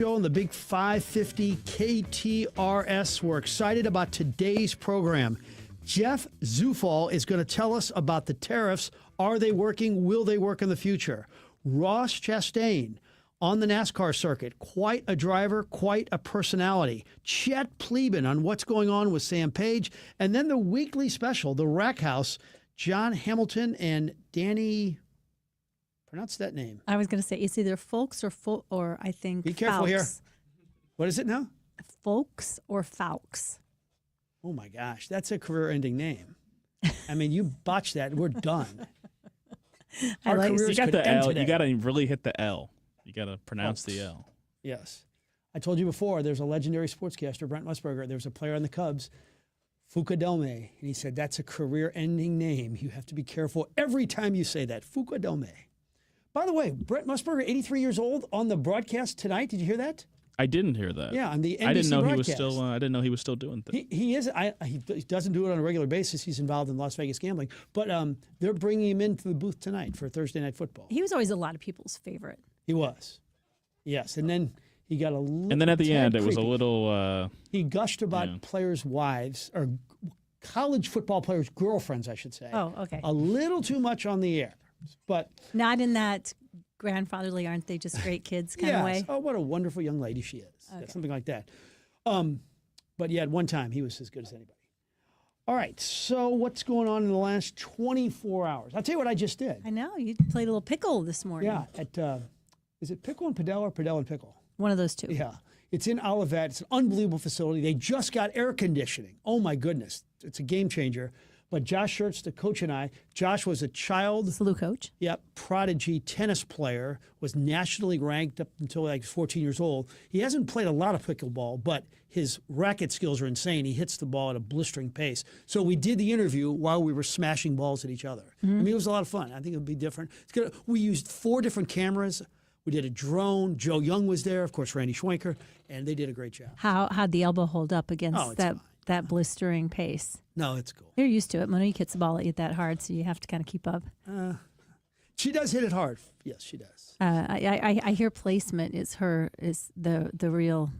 Show on the Big 550 KTRS. We're excited about today's program. Jeff Zufall is going to tell us about the tariffs. Are they working? Will they work in the future? Ross Chastain on the NASCAR circuit. Quite a driver, quite a personality. Chet Pleban on what's going on with Sam Page. And then the weekly special, the Rack House, John Hamilton and Danny... Pronounce that name. I was going to say it's either Folks or I think Be careful Fowkes. here. What is it now? Folks or Fowkes. Oh, my gosh. That's a career-ending name. I mean, you botched that. We're done. I like careers You got could the end L. today. You got to really hit the L. You got to pronounce the L. Yes. I told you before, there's a legendary sportscaster, Brent Musburger. There was a player on the Cubs, Fucadome, and he said, that's a career-ending name. You have to be careful every time you say that. Fucadome. By the way, Brent Musburger, 83 years old, on the broadcast tonight. Did you hear that? I didn't hear that. Yeah, on the NBC I didn't know broadcast. he was still. I didn't know he was still doing things. He is. He doesn't do it on a regular basis. He's involved in Las Vegas gambling. But they're bringing him into the booth tonight for Thursday Night Football. He was always a lot of people's favorite. He was. Yes, and then he got a little. And then at the tad end, it was a creepy. little. He gushed about Yeah. players' wives or college football players' girlfriends, I should say. Oh, okay. A little too much on the air, but Not in that grandfatherly, aren't they just great kids kind of way? Oh, what a wonderful young lady she is. Yeah, Okay. something like that. But yeah, at one time he was as good as anybody. All right, so what's going on in the last 24 hours? I'll tell you what I just did. I know. You played a little pickle this morning. Yeah, at is it Pickle and Padel or Padel and Pickle? One of those two. Yeah, it's in Olivet. It's an unbelievable facility. They just got air conditioning. Oh my goodness, it's a game changer. But Josh Schertz, the coach, and I, Josh was a child, Salute, coach. prodigy tennis player, was nationally ranked up until like 14 years old. He hasn't played a lot of pickleball, but his racket skills are insane. He hits the ball at a blistering pace. So we did the interview while we were smashing balls at each other. I mean, it was a lot of fun. I think it would be different. We used 4 different cameras. We did a drone. Joe Young was there, of course, Randy Schwenker, and they did a great job. How'd the elbow hold up Oh, against it's that fine. that blistering pace? No, it's cool. You're used to it. Monique hits the ball at you that hard, so you have to kind of keep up. She does hit it hard. Yes, she does. I hear placement is the real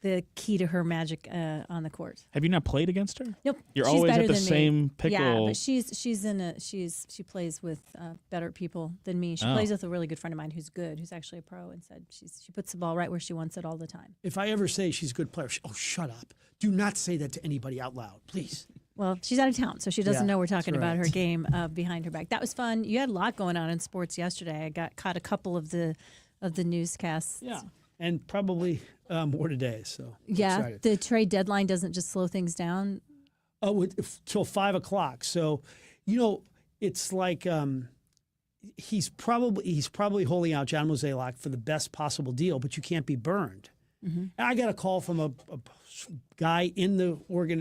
the key to her magic on the court. Have you not played against her? Nope. You're she's always better at the than me. same pickle. Yeah, but she plays with better people than me. She Oh. plays with a really good friend of mine who's good, who's actually a pro, and said she puts the ball right where she wants it all the time. If I ever say she's a good player, shut up. Do not say that to anybody out loud, please. Well, she's out of town, so she doesn't Yeah, know we're talking that's about her right. game behind her back. That was fun. You had a lot going on in sports yesterday. I caught a couple of the newscasts. Yeah, and probably more today. So Yeah, excited. the trade deadline doesn't just slow things down. Oh, till 5 o'clock. So, it's like he's probably holding out John Mozeliak for the best possible deal, but you can't be burned. And I got a call from a guy in the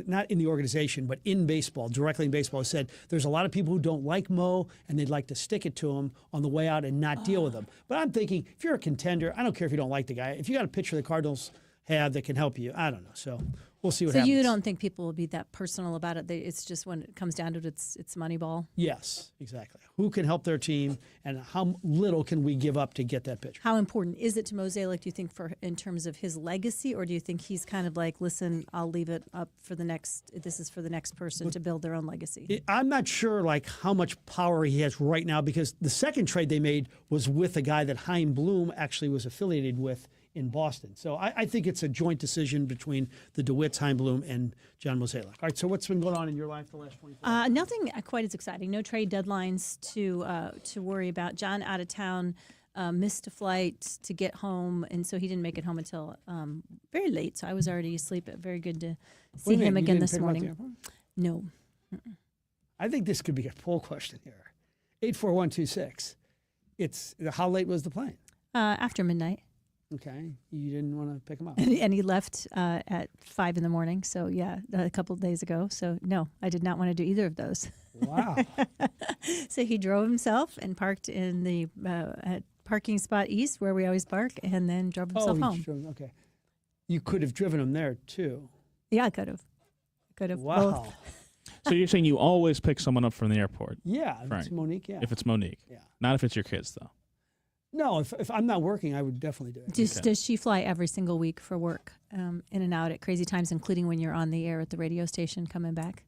not in the organization, but in baseball, directly in baseball, who said there's a lot of people who don't like Mo and they'd like to stick it to him on the way out and not deal with him. But I'm thinking, if you're a contender, I don't care if you don't like the guy. If you got a pitcher the Cardinals have that can help you, I don't know. So we'll see what So happens. you don't think people will be that personal about it? It's just when it comes down to it, it's Moneyball. Yes, exactly. Who can help their team, and how little can we give up to get that pitcher? How important is it to Mozeliak, do you think, in terms of his legacy, or do you think he's kind of like, listen, I'll leave it up for the next. This is for the next person to build their own legacy. I'm not sure how much power he has right now, because the second trade they made was with a guy that Chaim Bloom actually was affiliated with in Boston. So I think it's a joint decision between the DeWitts, Chaim Bloom, and John Mozeliak. All right, so what's been going on in your life the last 24 hours? Nothing quite as exciting. No trade deadlines to worry about. John out of town, missed a flight to get home, and so he didn't make it home until very late. So I was already asleep. Very good to see Wait a him minute, you again didn't this pick him up at the morning. airport? No. I think this could be a poll question here. 84126. How late was the plane? After midnight. Okay, you didn't want to pick him up. And he left at 5 in the morning. So yeah, a couple of days ago. So no, I did not want to do either of those. Wow. So he drove himself and parked in the at parking spot east where we always park, and then drove himself home. Okay. You could have driven him there too. Yeah, I could have. Both. Wow. So you're saying you always pick someone up from the airport? Yeah, that's Right. Monique. Yeah. If it's Monique, Yeah. not if it's your kids, though. No, if I'm not working, I would definitely do it. Does she fly every single week for work, in and out at crazy times, including when you're on the air at the radio station coming back?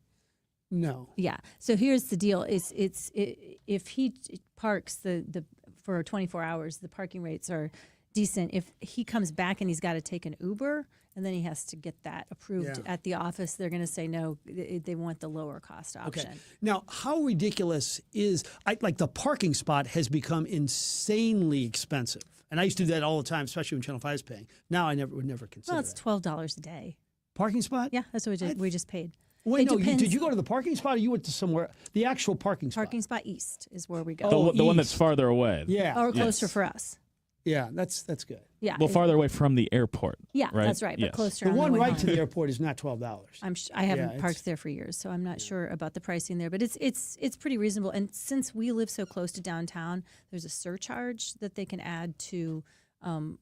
No. Yeah. So here's the deal: if he parks for 24 hours, the parking rates are decent. If he comes back and he's got to take an Uber, and then he has to get that approved at the office, they're going to say no. They want the lower cost option. Okay. Now, how ridiculous is like the parking spot has become insanely expensive, and I used to do that all the time, especially when Channel 5 is paying. Now, I would never consider Well, it's that. $12 a day. Parking spot? Yeah, that's what we just paid. Wait, It no. depends. Did you go to the parking spot, or you went to somewhere? The actual parking spot. Parking spot east is where we go, Oh, The one that's east. farther away. Yeah. or closer Yes. for us. Yeah. That's good. Yeah. Well, farther away from the airport. Yeah, right? that's right. Yes. But closer. The on one way right home. to the airport is not $12. I haven't it's- parked there for years, so I'm not sure about the pricing there. But it's pretty reasonable. And since we live so close to downtown, there's a surcharge that they can add to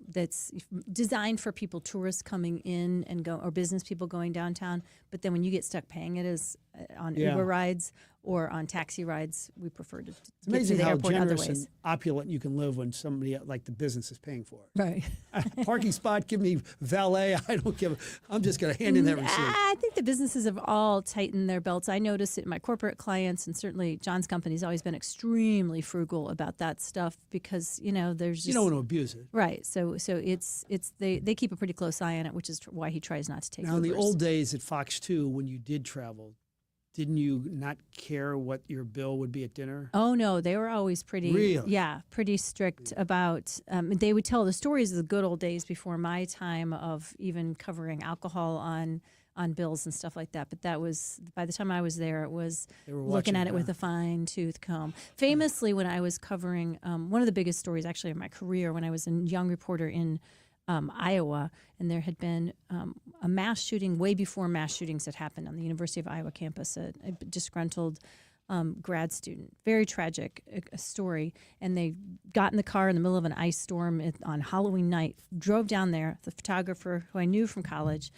that's designed for people, tourists coming in and go, or business people going downtown. But then when you get stuck paying it as on Yeah. Uber rides or on taxi rides, we prefer to It's get to amazing the how airport other generous ways. and opulent you can live when somebody like the business is paying for it. Right. Parking spot, give me valet. I don't give. I'm just going to hand in that receipt. I think the businesses have all tightened their belts. I notice it in my corporate clients, and certainly John's company's always been extremely frugal about that stuff because there's just You don't want to abuse it. right. So it's they keep a pretty close eye on it, which is why he tries not to take. Now, in the Ubers. old days at Fox 2, when you did travel, didn't you not care what your bill would be at dinner? Oh no, they were always pretty, Really? pretty strict about. They would tell the stories of the good old days before my time of even covering alcohol on bills and stuff like that. But that was by the time I was there, it was They were looking watching, at it with a fine tooth comb. Famously, when I was covering one of the biggest stories actually of my career, when I was a young reporter in Iowa, and there had been a mass shooting way before mass shootings had happened on the University of Iowa campus. A disgruntled grad student, very tragic a story. And they got in the car in the middle of an ice storm on Halloween night, drove down there. The photographer who I knew from college,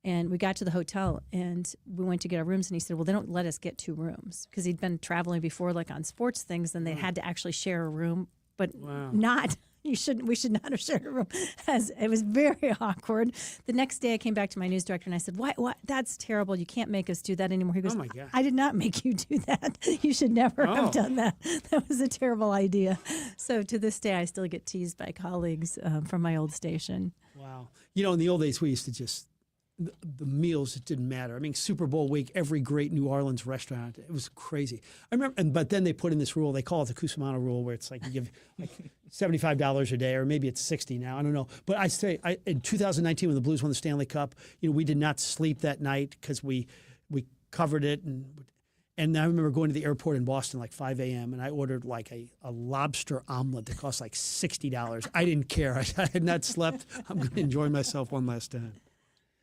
and we got to the hotel and we went to get our rooms. And he said, "Well, they don't let us get 2 rooms because he'd been traveling before, like on sports things. Then they had to actually share a room, but not." We should not have shared a room. It was very awkward. The next day I came back to my news director and I said, "What? That's terrible. You can't make us do that anymore." He goes, Oh, my God. "I did not make you do that. You should never have done that. That was a terrible idea." So to this day, I still get teased by colleagues from my old station. Wow. In the old days, we used to just, the meals, it didn't matter. I mean, Super Bowl week, every great New Orleans restaurant, it was crazy. I remember, but then they put in this rule, they call it the Cusimano rule, where it's like you give like $75 a day, or maybe it's 60 now, I don't know. But I say, in 2019, when the Blues won the Stanley Cup, we did not sleep that night because we covered it. And I remember going to the airport in Boston like 5 a.m. and I ordered like a lobster omelet that cost like $60. I didn't care. I had not slept. I'm going to enjoy myself one last time.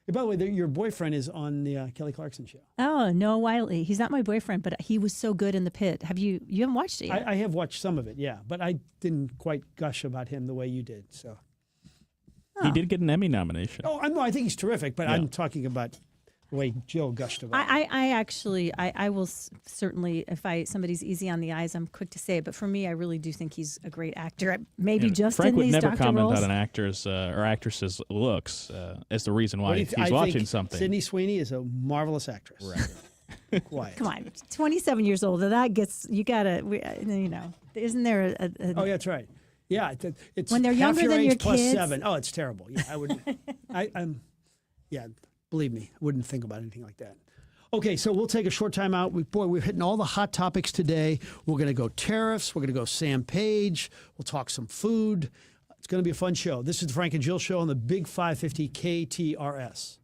Hey, by the way, your boyfriend is on the Kelly Clarkson show. Oh, Noah Wiley. He's not my boyfriend, but he was so good in The Pit. You haven't watched it yet? I have watched some of it, yeah, but I didn't quite gush about him the way you did. So, He did get an Emmy nomination. oh, I think he's terrific, but Yeah. I'm talking about the way Jill gushed about him. I will certainly, if somebody's easy on the eyes, I'm quick to say it. But for me, I really do think he's a great actor. Maybe Yeah, just Frank in would these never doctor comment roles. on an actor's or actress's looks as the reason why What do you he's I watching think something. Sydney Sweeney is a marvelous actress. Right. Quiet. Come on, 27 years old. That gets you gotta. Isn't there a Oh, yeah, that's right. Yeah, it's When they're half younger your than age your plus kids. 7. Oh, it's terrible. Yeah, I would. Yeah, believe me, I wouldn't think about anything like that. Okay, so we'll take a short time out. We're hitting all the hot topics today. We're going to go tariffs. We're going to go Sam Page. We'll talk some food. It's going to be a fun show. This is the Frank and Jill Show on the Big 550 KTRS.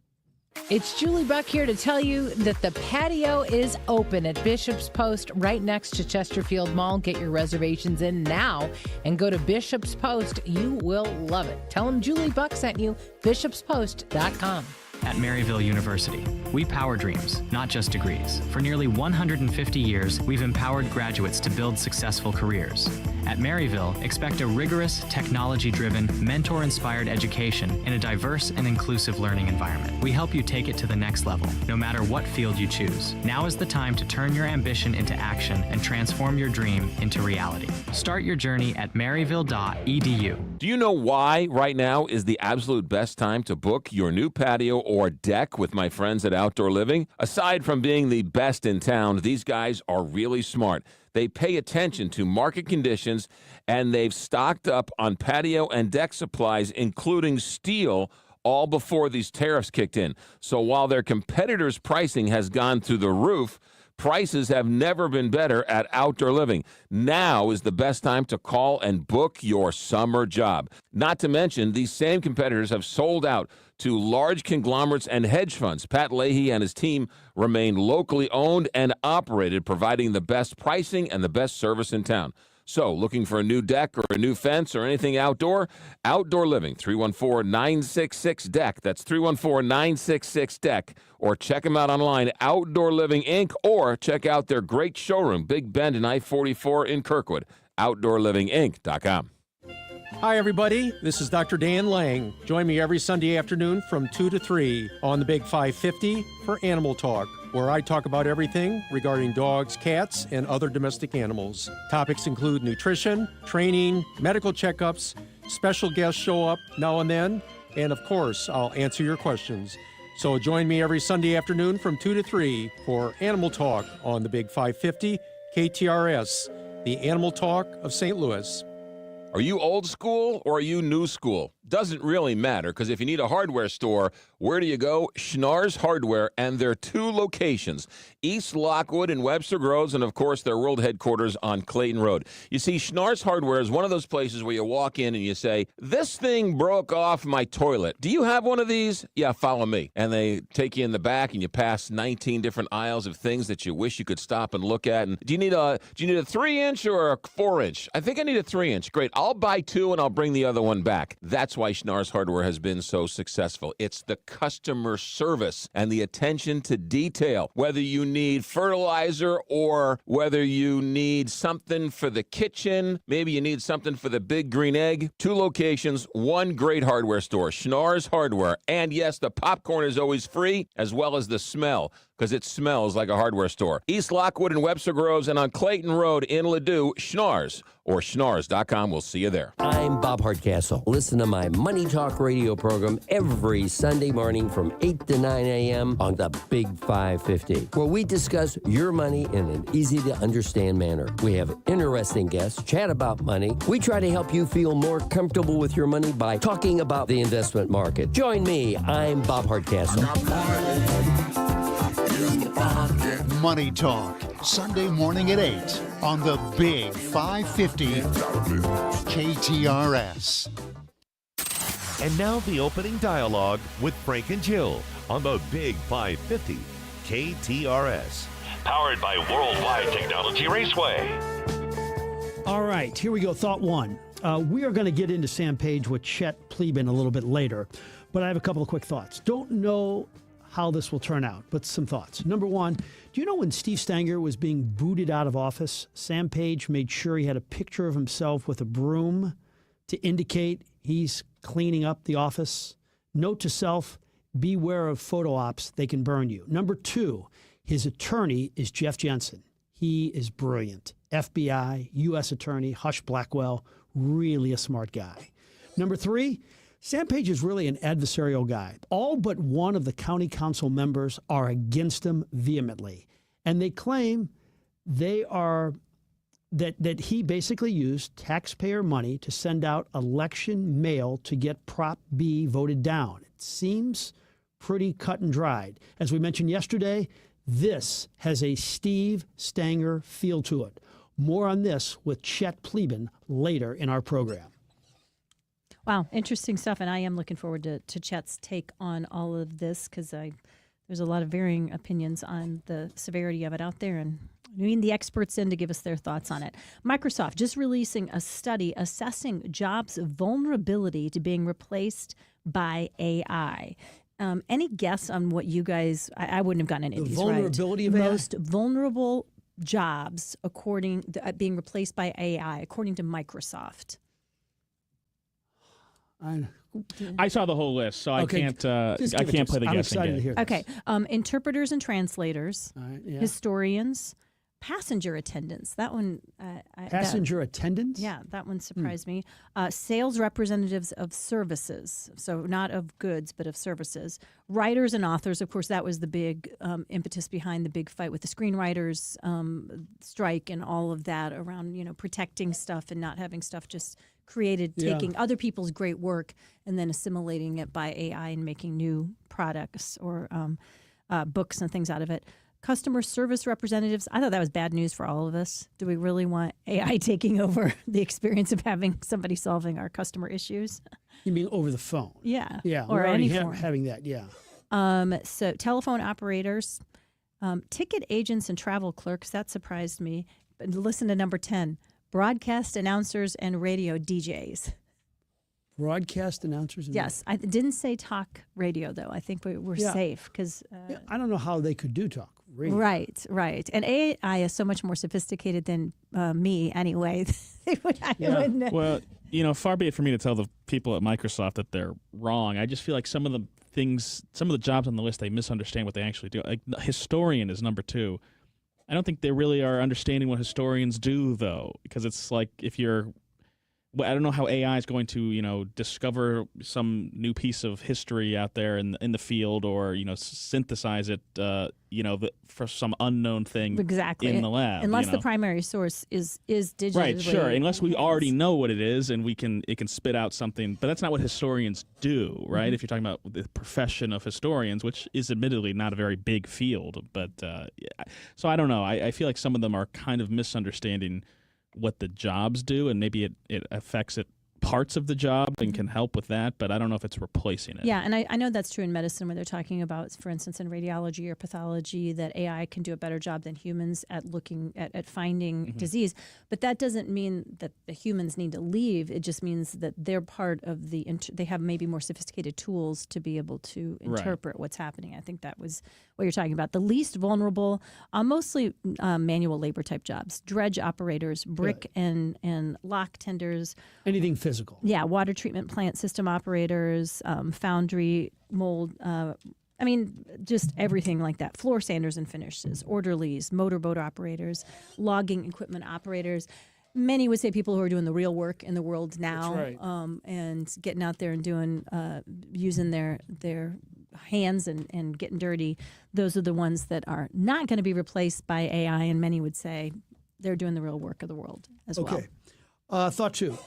It's Julie Buck here to tell you that the patio is open at Bishop's Post right next to Chesterfield Mall. Get your reservations in now and go to Bishop's Post. You will love it. Tell them Julie Buck sent you, bishopspost.com. at Maryville University. We power dreams, not just degrees. For nearly 150 years, we've empowered graduates to build successful careers. At Maryville, expect a rigorous, technology-driven, mentor-inspired education in a diverse and inclusive learning environment. We help you take it to the next level, no matter what field you choose. Now is the time to turn your ambition into action and transform your dream into reality. Start your journey at maryville.edu. Do you know why right now is the absolute best time to book your new patio or deck with my friends at Outdoor Living? Aside from being the best in town, these guys are really smart. They pay attention to market conditions, and they've stocked up on patio and deck supplies, including steel, all before these tariffs kicked in. So while their competitors' pricing has gone through the roof, prices have never been better at Outdoor Living. Now is the best time to call and book your summer job. Not to mention, these same competitors have sold out to large conglomerates and hedge funds. Pat Leahy and his team remain locally owned and operated, providing the best pricing and the best service in town. So, looking for a new deck or a new fence or anything outdoor? Outdoor Living, 314-966-DECK. That's 314-966-DECK. Or check them out online, Outdoor Living Inc., or check out their great showroom, Big Bend and I-44 in Kirkwood, OutdoorLivingInc.com. Hi, everybody. This is Dr. Dan Lang. Join me every Sunday afternoon from 2 to 3 on the Big 550 for Animal Talk, where I talk about everything regarding dogs, cats, and other domestic animals. Topics include nutrition, training, medical checkups, special guests show up now and then, and of course, I'll answer your questions. So join me every Sunday afternoon from 2 to 3 for Animal Talk on the Big 550 KTRS, the Animal Talk of St. Louis. Are you old school or are you new school? Doesn't really matter, because if you need a hardware store, where do you go? Schnarr's Hardware, and their 2 locations, East Lockwood and Webster Groves, and of course their world headquarters on Clayton Road. You see, Schnarr's Hardware is one of those places where you walk in and you say, this thing broke off my toilet. Do you have one of these? Yeah, follow me. And they take you in the back and you pass 19 different aisles of things that you wish you could stop and look at. And do you need a 3-inch or a 4-inch? I think I need a 3-inch. Great. I'll buy 2 and I'll bring the other one back. That's why Schnarr's Hardware has been so successful. It's the customer service and the attention to detail. Whether you need fertilizer or whether you need something for the kitchen, maybe you need something for the big green egg. 2 locations, 1 great hardware store, Schnarr's Hardware. And yes, the popcorn is always free, as well as the smell, because it smells like a hardware store. East Lockwood and Webster Groves, and on Clayton Road in Ladue, Schnarr's or schnarrs.com. We'll see you there. I'm Bob Hardcastle. Listen to my Money Talk radio program every Sunday morning from 8 to 9 a.m. on the Big 550, where we discuss your money in an easy-to-understand manner. We have interesting guests, chat about money. We try to help you feel more comfortable with your money by talking about the investment market. Join me. I'm Bob Hardcastle. Money Talk, Sunday morning at 8 on the Big 550 KTRS. And now the opening dialogue with Frank and Jill on the Big 550 KTRS. Powered by Worldwide Technology Raceway. All right, here we go. Thought 1. We are going to get into Sam Page with Chet Pleban a little bit later, but I have a couple of quick thoughts. Don't know how this will turn out, but some thoughts. Number 1, do you know when Steve Stanger was being booted out of office, Sam Page made sure he had a picture of himself with a broom to indicate he's cleaning up the office? Note to self, beware of photo ops, they can burn you. Number 2, his attorney is Jeff Jensen. He is brilliant. FBI, U.S. attorney, Hush Blackwell, really a smart guy. Number 3, Sam Page is really an adversarial guy. All but one of the county council members are against him vehemently. And they claim that he basically used taxpayer money to send out election mail to get Prop B voted down. It seems pretty cut and dried. As we mentioned yesterday, this has a Steve Stanger feel to it. More on this with Chet Pleban later in our program. Wow, interesting stuff, and I am looking forward to Chet's take on all of this, because there's a lot of varying opinions on the severity of it out there, and we need the experts in to give us their thoughts on it. Microsoft just releasing a study assessing jobs' vulnerability to being replaced by AI. Any guess on what you guys? I wouldn't have gotten any of The these vulnerability right. of AI? Most vulnerable jobs being replaced by AI, according to Microsoft. I saw the whole list, so Okay, I can't. just I give it to can't us. play the I'm guessing excited game. to hear this. Okay, interpreters and translators, All right, yeah. historians, passenger attendants. That one. Passenger attendants? Yeah, that one surprised me. Sales representatives of services, so not of goods, but of services. Writers and authors, of course, that was the big impetus behind the big fight with the screenwriters strike and all of that around, protecting stuff and not having stuff just created, taking other people's great work and then assimilating it by AI and making new products or books and things out of it. Customer service representatives, I thought that was bad news for all of us. Do we really want AI taking over the experience of having somebody solving our customer issues? You mean over the phone? Yeah. Yeah, Or we're already any form. having that, yeah. So telephone operators, ticket agents and travel clerks, that surprised me. But listen to number 10, broadcast announcers and radio DJs. Broadcast announcers? Yes, I didn't say talk radio, though. I think we're safe because... Yeah, I don't know how they could do talk radio. Right. And AI is so much more sophisticated than me anyway. Well, far be it for me to tell the people at Microsoft that they're wrong. I just feel like some of the jobs on the list, they misunderstand what they actually do. Like historian is number 2. I don't think they really are understanding what historians do, though, because it's like if you're... I don't know how AI is going to, discover some new piece of history out there in the field, or synthesize it, for some unknown thing exactly in the lab. Unless the primary source is digitally. Right, sure. Unless we already know what it is and it can spit out something, but that's not what historians do, right? If you're talking about the profession of historians, which is admittedly not a very big field, but so I don't know. I feel like some of them are kind of misunderstanding what the jobs do, and maybe it affects parts of the job and can help with that, but I don't know if it's replacing it. Yeah, and I know that's true in medicine when they're talking about, for instance, in radiology or pathology, that AI can do a better job than humans at looking at finding disease. But that doesn't mean that the humans need to leave. It just means that they're part of they have maybe more sophisticated tools to be able to interpret what's happening. I think that was what you're talking about. The least vulnerable, mostly manual labor type jobs, dredge operators, brick and lock tenders. Anything physical. Yeah, water treatment plant system operators, foundry, mold, just everything like that. Floor sanders and finishes, orderlies, motorboat operators, logging equipment operators. Many would say people who are doing the real work in the world now. That's right. And getting out there and doing, using their hands and getting dirty. Those are the ones that are not going to be replaced by AI, and many would say they're doing the real work of the world as well. Okay. Thought 2.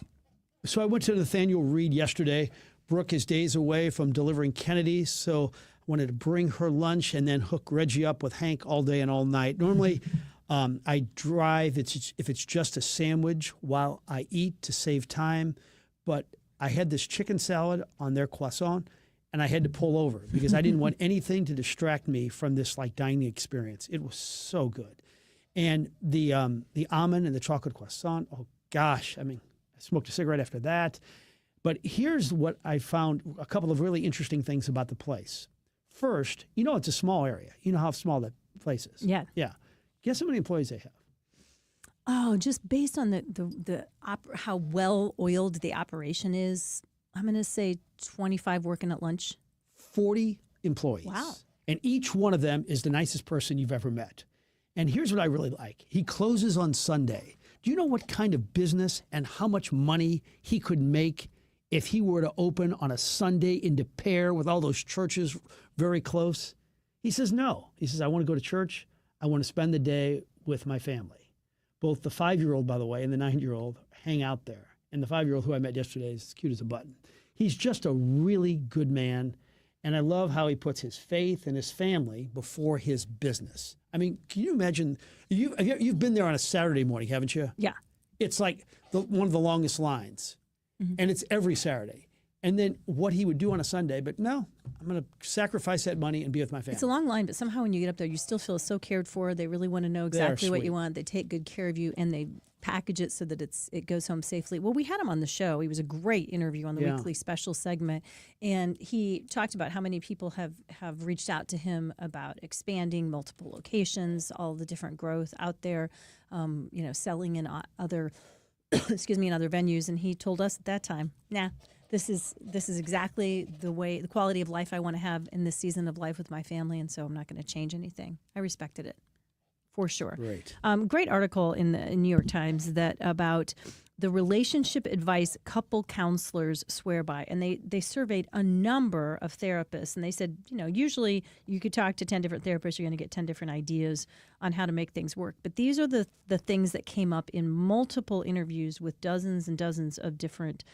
So I went to Nathaniel Reed yesterday. Brooke is days away from delivering Kennedy, so I wanted to bring her lunch and then hook Reggie up with Hank all day and all night. Normally, I drive if it's just a sandwich while I eat to save time, but I had this chicken salad on their croissant, and I had to pull over because I didn't want anything to distract me from this dining experience. It was so good. And the almond and the chocolate croissant, oh gosh, I smoked a cigarette after that. But here's what I found, a couple of really interesting things about the place. First, it's a small area. You know how small that place is. Yeah. Yeah. Guess how many employees they have? Oh, just based on how well oiled the operation is, I'm going to say 25 working at lunch. 40 employees. Wow. And each one of them is the nicest person you've ever met. And here's what I really like. He closes on Sunday. Do you know what kind of business and how much money he could make if he were to open on a Sunday in De Pere with all those churches very close? He says no. He says, I want to go to church. I want to spend the day with my family. Both the 5-year-old, by the way, and the 9-year-old hang out there. And the 5-year-old who I met yesterday is as cute as a button. He's just a really good man. And I love how he puts his faith and his family before his business. Can you imagine? You've been there on a Saturday morning, haven't you? Yeah. It's like one of the longest lines. And it's every Saturday. and then what he would do on a Sunday. But no, I'm going to sacrifice that money and be with my family. It's a long line, but somehow when you get up there, you still feel so cared for. They really want to know exactly what you want. They take good care of you, and they package it so that it goes home safely. Well, we had him on the show. He was a great interview on the weekly special segment, and he talked about how many people have reached out to him about expanding multiple locations, all the different growth out there, selling in other in other venues. And he told us at that time, nah, this is exactly the quality of life I want to have in this season of life with my family, and so I'm not going to change anything. I respected it. For sure. Great. Great article in the New York Times about the relationship advice couple counselors swear by. And they surveyed a number of therapists. And they said, usually you could talk to 10 different therapists. You're going to get 10 different ideas on how to make things work. But these are the things that came up in multiple interviews with dozens and dozens of different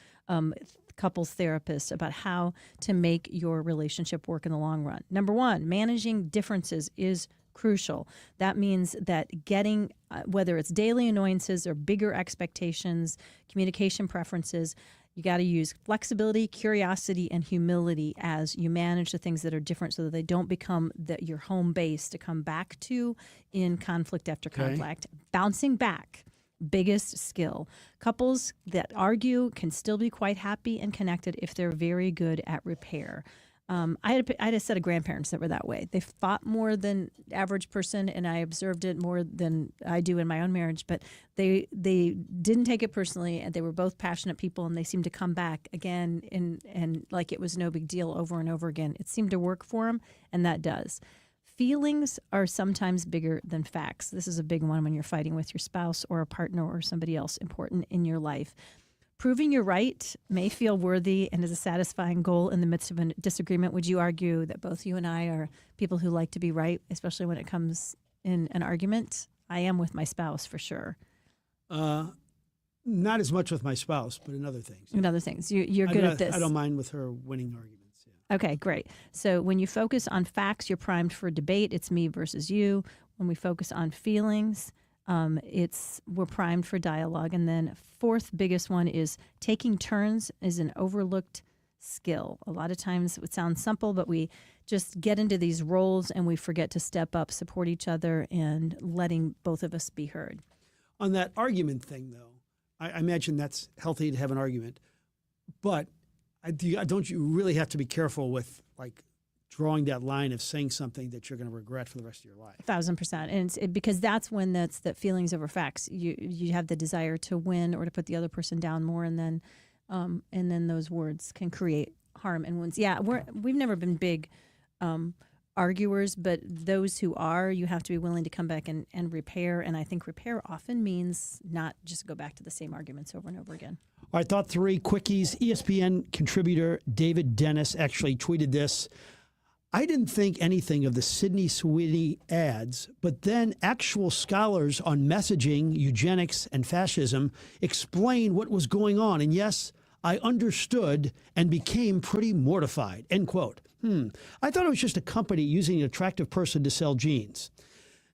couples therapists about how to make your relationship work in the long run. Number one, managing differences is crucial. That means that getting, whether it's daily annoyances or bigger expectations, communication preferences, you got to use flexibility, curiosity, and humility as you manage the things that are different so that they don't become your home base to come back to in conflict after conflict. Bouncing back, biggest skill. Couples that argue can still be quite happy and connected if they're very good at repair. I had a set of grandparents that were that way. They fought more than average person, and I observed it more than I do in my own marriage. But they didn't take it personally, and they were both passionate people, and they seemed to come back again and like it was no big deal over and over again. It seemed to work for them, and that does. Feelings are sometimes bigger than facts. This is a big one when you're fighting with your spouse or a partner or somebody else important in your life. Proving you're right may feel worthy and is a satisfying goal in the midst of a disagreement. Would you argue that both you and I are people who like to be right, especially when it comes in an argument? I am with my spouse for sure. Not as much with my spouse, but in other things. In other things. You're good at this. I don't mind with her winning arguments. Yeah. Okay, great. So when you focus on facts, you're primed for debate. It's me versus you. When we focus on feelings, we're primed for dialogue. And then fourth biggest one is taking turns is an overlooked skill. A lot of times it sounds simple, but we just get into these roles and we forget to step up, support each other, and letting both of us be heard. On that argument thing, though, I imagine that's healthy to have an argument, but don't you really have to be careful with drawing that line of saying something that you're going to regret for the rest of your life? 1,000%. And because that's when that feelings over facts. You have the desire to win or to put the other person down more, and then those words can create harm and wounds. Yeah, we've never been big arguers, but those who are, you have to be willing to come back and repair. And I think repair often means not just go back to the same arguments over and over again. All right, thought three quickies. ESPN contributor David Dennis actually tweeted this. I didn't think anything of the Sydney Sweeney ads, but then actual scholars on messaging, eugenics, and fascism explained what was going on. And yes, I understood and became pretty mortified, end quote. I thought it was just a company using an attractive person to sell jeans.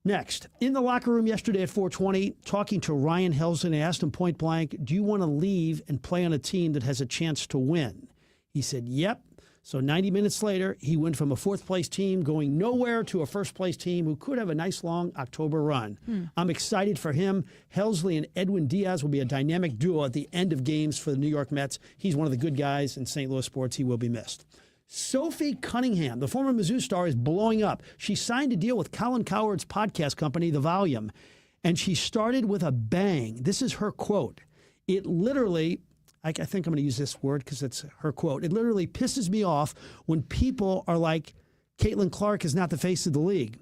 Next, in the locker room yesterday at 4:20, talking to Ryan Helsley, I asked him point blank, do you want to leave and play on a team that has a chance to win? He said, yep. So 90 minutes later, he went from a fourth-place team going nowhere to a first-place team who could have a nice long October run. I'm excited for him. Helsley and Edwin Diaz will be a dynamic duo at the end of games for the New York Mets. He's one of the good guys in St. Louis sports. He will be missed. Sophie Cunningham, the former Mizzou star, is blowing up. She signed a deal with Colin Cowherd's podcast company, The Volume, and she started with a bang. This is her quote. It literally, I think I'm going to use this word because it's her quote. It literally pisses me off when people are like, Caitlin Clark is not the face of the league.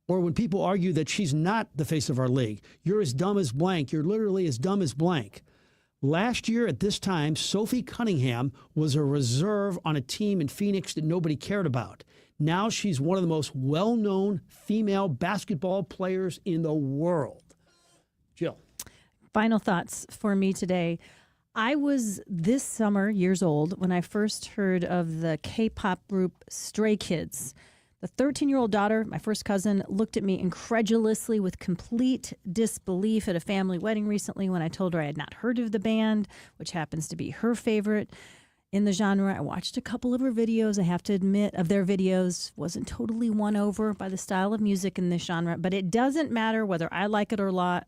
Or when people argue that she's not the face of our league. You're as dumb as blank. You're literally as dumb as blank. Last year at this time, Sophie Cunningham was a reserve on a team in Phoenix that nobody cared about. Now she's one of the most well-known female basketball players in the world. Jill. Final thoughts for me today. I was this summer years old when I first heard of the K-pop group Stray Kids. The 13-year-old daughter, my first cousin, looked at me incredulously with complete disbelief at a family wedding recently when I told her I had not heard of the band, which happens to be her favorite. in the genre. I watched a couple of her videos. I have to admit, of their videos, wasn't totally won over by the style of music in this genre. But it doesn't matter whether I like it or not,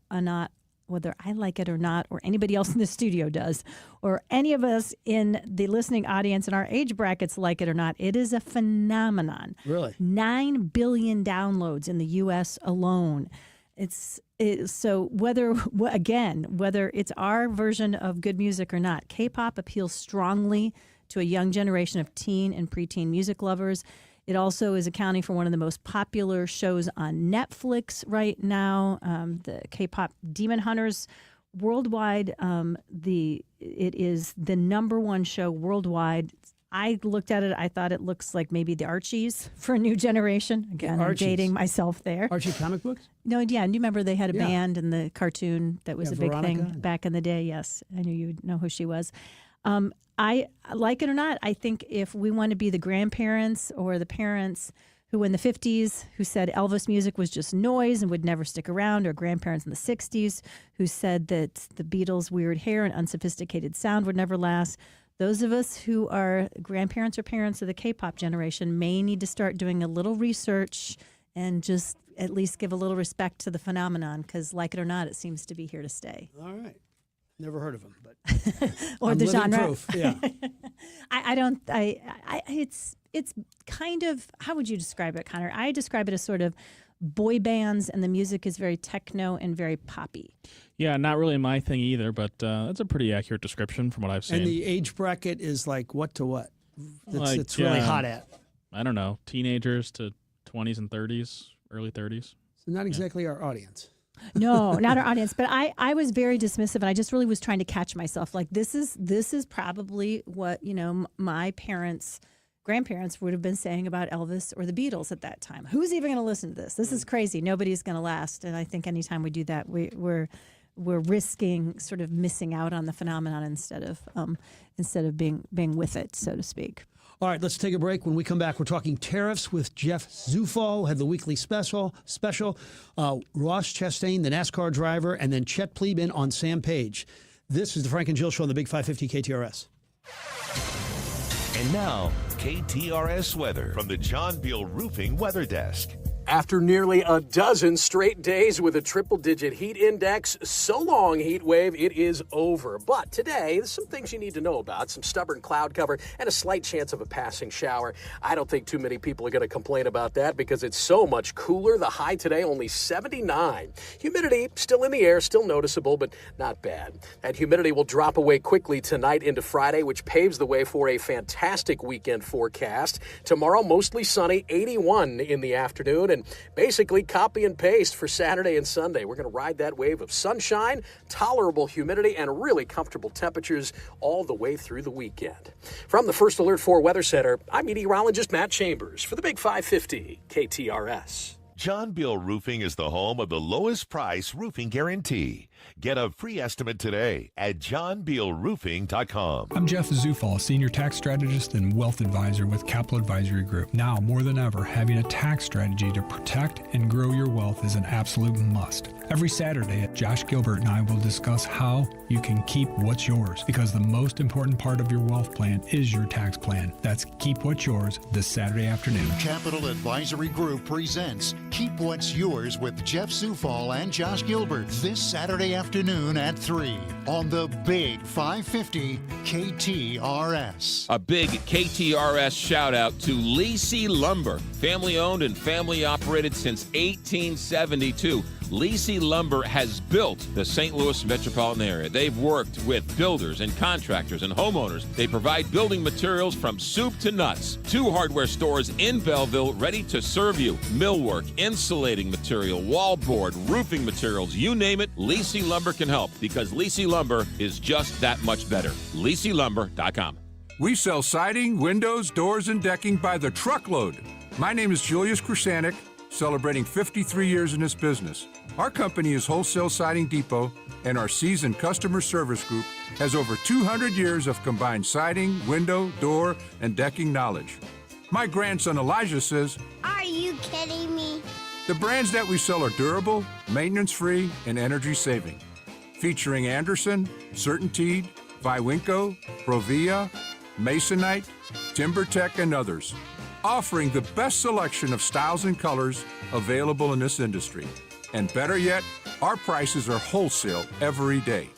or anybody else in the studio does, or any of us in the listening audience in our age brackets like it or not. It is a phenomenon. Really? 9 billion downloads in the U.S. alone. So whether it's our version of good music or not, K-pop appeals strongly to a young generation of teen and preteen music lovers. It also is accounting for one of the most popular shows on Netflix right now, the K-pop Demon Hunters. Worldwide, it is the number one show worldwide. I looked at it. I thought it looks like maybe the Archies for a new generation. Again, I'm dating myself there. Archie comic books? No, yeah. And you remember they had a band in the cartoon that was a big Veronica. thing back in the day. Yes, I knew you'd know who she was. I like it or not, I think if we want to be the grandparents or the parents who in the 50s who said Elvis music was just noise and would never stick around, or grandparents in the 60s who said that the Beatles' weird hair and unsophisticated sound would never last, those of us who are grandparents or parents of the K-pop generation may need to start doing a little research and just at least give a little respect to the phenomenon, because like it or not, it seems to be here to stay. All right. Never heard of them, but or I'm the living genre. Proof. Yeah. It's kind of, how would you describe it, Connor? I describe it as sort of boy bands, and the music is very techno and very poppy. Yeah, not really my thing either, but that's a pretty accurate description from what I've seen. And the age bracket is like what to what? It's really hot at. I don't know, teenagers to 20s and 30s, early 30s. So not exactly our audience. No, not our audience. But I was very dismissive, and I just really was trying to catch myself. Like, this is probably what, my grandparents would have been saying about Elvis or the Beatles at that time. Who's even going to listen to this? This is crazy. Nobody's going to last. And I think anytime we do that, we're risking sort of missing out on the phenomenon instead of being with it, so to speak. All right, let's take a break. When we come back, we're talking tariffs with Jeff Zufall, had the weekly special. Ross Chastain, the NASCAR driver, and then Chet Plebin on Sam Page. This is the Frank and Jill Show on the Big 550 KTRS. And now, KTRS weather from the John Beal Roofing Weather Desk. After nearly a dozen straight days with a triple-digit heat index, so long heat wave, it is over. But today, there's some things you need to know about. Some stubborn cloud cover and a slight chance of a passing shower. I don't think too many people are going to complain about that because it's so much cooler. The high today, only 79. Humidity still in the air, still noticeable, but not bad. That humidity will drop away quickly tonight into Friday, which paves the way for a fantastic weekend forecast. Tomorrow, mostly sunny, 81 in the afternoon, and basically copy and paste for Saturday and Sunday. We're going to ride that wave of sunshine, tolerable humidity, and really comfortable temperatures all the way through the weekend. From the First Alert 4 Weather Center, I'm meteorologist Matt Chambers for the Big 550 KTRS. John Beal Roofing is the home of the lowest price roofing guarantee. Get a free estimate today at johnbealroofing.com. I'm Jeff Zufall, Senior Tax Strategist and Wealth Advisor with Capital Advisory Group. Now, more than ever, having a tax strategy to protect and grow your wealth is an absolute must. Every Saturday, Josh Gilbert and I will discuss how you can keep what's yours, because the most important part of your wealth plan is your tax plan. That's Keep What's Yours this Saturday afternoon. Capital Advisory Group presents Keep What's Yours with Jeff Zufall and Josh Gilbert this Saturday afternoon at 3 on the Big 550 KTRS. A big KTRS shout out to Lisi Lumber, family owned and family operated since 1872. Lisi Lumber has built the St. Louis metropolitan area. They've worked with builders and contractors and homeowners. They provide building materials from soup to nuts. 2 hardware stores in Belleville ready to serve you. Millwork, insulating material, wallboard, roofing materials, you name it, Lisi Lumber can help, because Lisi Lumber is just that much better. LisiLumber.com. We sell siding, windows, doors, and decking by the truckload. My name is Julius Krasanik, celebrating 53 years in this business. Our company is Wholesale Siding Depot, and our seasoned customer service group has over 200 years of combined siding, window, door, and decking knowledge. My grandson Elijah says, "Are you kidding me?" The brands that we sell are durable, maintenance-free, and energy-saving. Featuring Anderson, CertainTeed, Viwinco, Provia, Masonite, TimberTech, and others, offering the best selection of styles and colors available in this industry. And better yet, our prices are wholesale every day.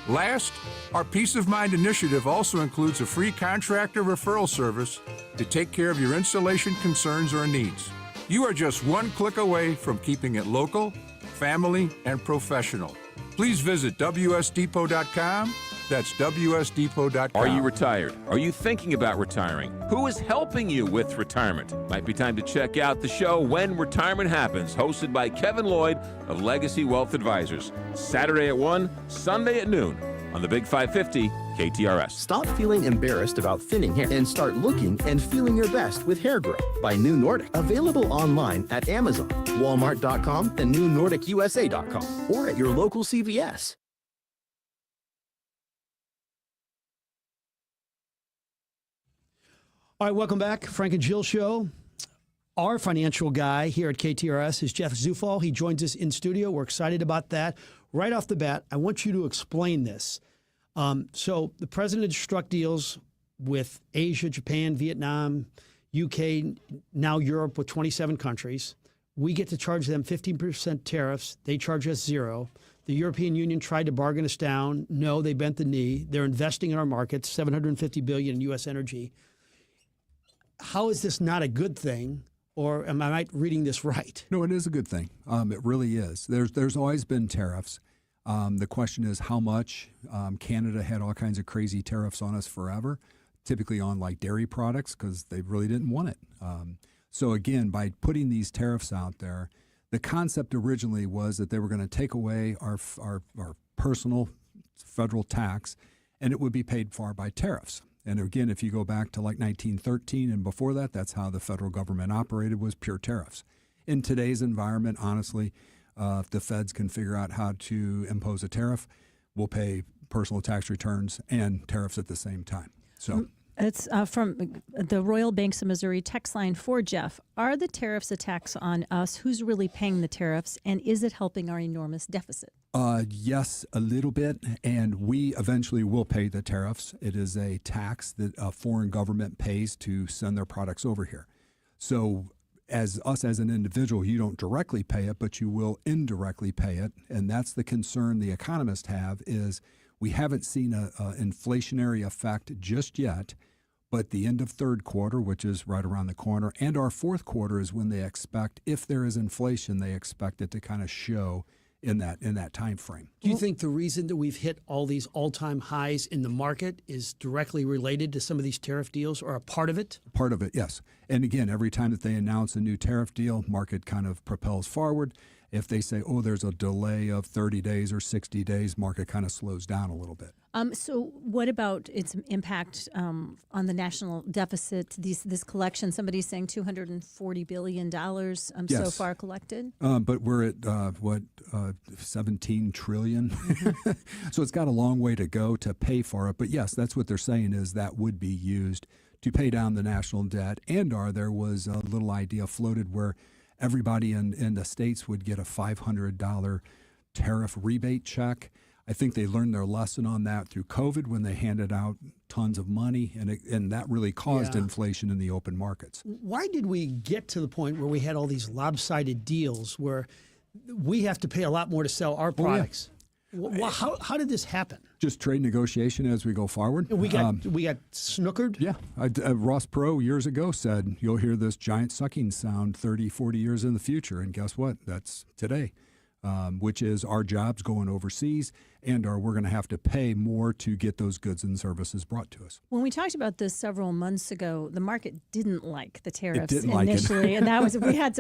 Last, our Peace of Mind initiative also includes a free contractor referral service to take care of your installation concerns or needs. You are just one click away from keeping it local, family, and professional. Please visit WSDepot.com. That's WSDepot.com. Are you retired? Are you thinking about retiring? Who is helping you with retirement? Might be time to check out the show When Retirement Happens, hosted by Kevin Lloyd of Legacy Wealth Advisors. Saturday at 1, Sunday at noon on the Big 550 KTRS. Stop feeling embarrassed about thinning hair and start looking and feeling your best with Hair Grow by New Nordic. Available online at Amazon, Walmart.com, and NewNordicUSA.com, or at your local CVS. All right, welcome back. Frank and Jill Show. Our financial guy here at KTRS is Jeff Zufall. He joins us in studio. We're excited about that. Right off the bat, I want you to explain this. So the president struck deals with Asia, Japan, Vietnam, UK, now Europe with 27 countries. We get to charge them 15% tariffs. They charge us 0. The European Union tried to bargain us down. No, they bent the knee. They're investing in our markets, $750 billion in U.S. energy. How is this not a good thing? Or am I reading this right? No, it is a good thing. It really is. There's always been tariffs. The question is how much. Canada had all kinds of crazy tariffs on us forever, typically on like dairy products because they really didn't want it. So again, by putting these tariffs out there, the concept originally was that they were going to take away our personal federal tax, and it would be paid for by tariffs. And again, if you go back to like 1913 and before that, that's how the federal government operated, was pure tariffs. In today's environment, honestly, if the feds can figure out how to impose a tariff, we'll pay personal tax returns and tariffs at the same time. So it's from the Royal Banks of Missouri text line for Jeff. Are the tariffs a tax on us? Who's really paying the tariffs? And is it helping our enormous deficit? Yes, a little bit, and we eventually will pay the tariffs. It is a tax that a foreign government pays to send their products over here. So as an individual, you don't directly pay it, but you will indirectly pay it, and that's the concern the economists have, is we haven't seen an inflationary effect just yet, but the end of third quarter, which is right around the corner, and our fourth quarter is when they expect, if there is inflation, they expect it to kind of show in that time frame. Do you think the reason that we've hit all these all-time highs in the market is directly related to some of these tariff deals, or a part of it? Part of it, yes. And again, every time that they announce a new tariff deal, market kind of propels forward. If they say, oh, there's a delay of 30 days or 60 days, market kind of slows down a little bit. So what about its impact on the national deficit, this collection? Somebody's saying $240 billion so far collected? But we're at, 17 trillion? Mm-hmm. So it's got a long way to go to pay for it. But yes, that's what they're saying, is that would be used to pay down the national debt. And there was a little idea floated where everybody in the states would get a $500 tariff rebate check. I think they learned their lesson on that through COVID when they handed out tons of money, and that really caused inflation in the open markets. Why did we get to the point where we had all these lopsided deals where we have to pay a lot more to sell our products? How did this happen? Just trade negotiation as we go forward. We got snookered? Yeah. Ross Perot years ago said, you'll hear this giant sucking sound 30, 40 years in the future. And guess what? That's today, which is our jobs going overseas, and we're going to have to pay more to get those goods and services brought to us. When we talked about this several months ago, the market didn't like the tariffs initially. Like and that was, we had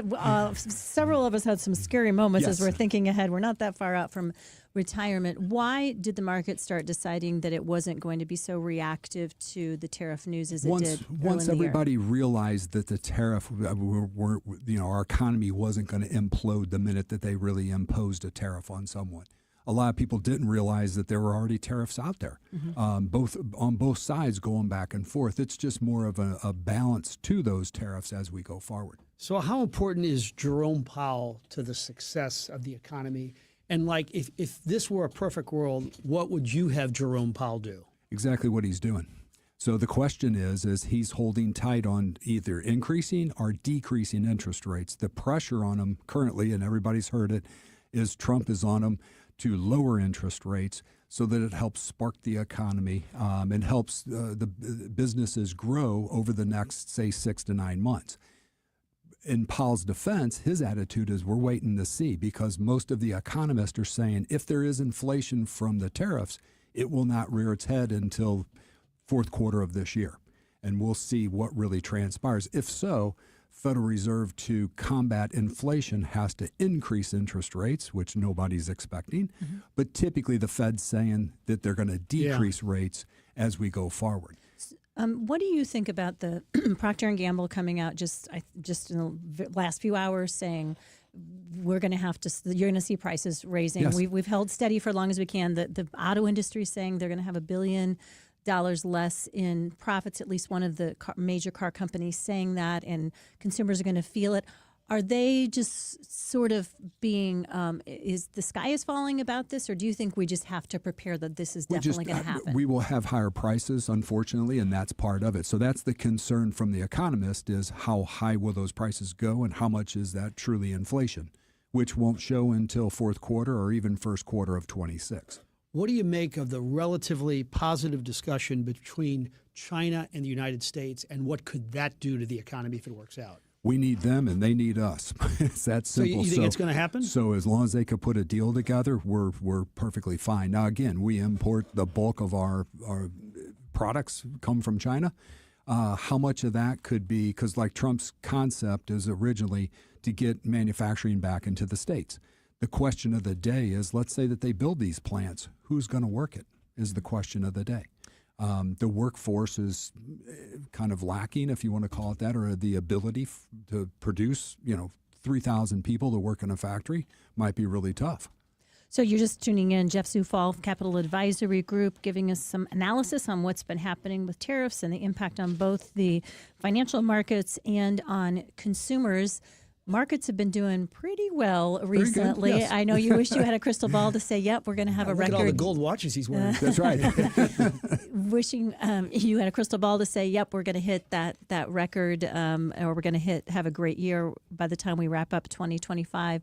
several of us had some scary moments as we're thinking ahead. We're not that far out from retirement. Why did the market start deciding that it wasn't going to be so reactive to the tariff news as it did? Once everybody realized that the tariff, our economy wasn't going to implode the minute that they really imposed a tariff on someone. A lot of people didn't realize that there were already tariffs out there, on both sides going back and forth. It's just more of a balance to those tariffs as we go forward. So how important is Jerome Powell to the success of the economy? And if this were a perfect world, what would you have Jerome Powell do? Exactly what he's doing. So the question is he's holding tight on either increasing or decreasing interest rates. The pressure on him currently, and everybody's heard it, is Trump is on him to lower interest rates so that it helps spark the economy and helps the businesses grow over the next, say, 6 to 9 months. In Powell's defense, his attitude is we're waiting to see, because most of the economists are saying if there is inflation from the tariffs, it will not rear its head until fourth quarter of this year. And we'll see what really transpires. If so, Federal Reserve, to combat inflation, has to increase interest rates, which nobody's expecting. Mm-hmm. But typically the Fed's saying that they're going to decrease rates as we go forward. What do you think about the Procter & Gamble coming out just in the last few hours saying we're going to have to, you're going to see prices raising. Yes. We've held steady for as long as we can. The auto industry is saying they're going to have $1 billion less in profits, at least one of the major car companies saying that, and consumers are going to feel it. Are they just sort of being, is the sky is falling about this, or do you think we just have to prepare that this is definitely going to happen? We will have higher prices, unfortunately, and that's part of it. So that's the concern from the economist, is how high will those prices go and how much is that truly inflation, which won't show until fourth quarter or even first quarter of 26. What do you make of the relatively positive discussion between China and the United States, and what could that do to the economy if it works out? We need them and they need us. It's that simple. So you think it's going to happen? So as long as they could put a deal together, we're perfectly fine. Now, again, we import the bulk of our products come from China. How much of that could be, because like Trump's concept is originally to get manufacturing back into the States. The question of the day is, let's say that they build these plants, who's going to work it is the question of the day. The workforce is kind of lacking, if you want to call it that, or the ability to produce, 3,000 people to work in a factory might be really tough. So you're just tuning in. Jeff Zufall, Capital Advisory Group, giving us some analysis on what's been happening with tariffs and the impact on both the financial markets and on consumers. Markets have been doing pretty well recently. Yes. I know you wish you had a crystal ball to say, yep, we're going to have a record. Look at all the gold watches he's wearing. That's right. Wishing you had a crystal ball to say, yep, we're going to hit that record, or we're going to have a great year by the time we wrap up 2025.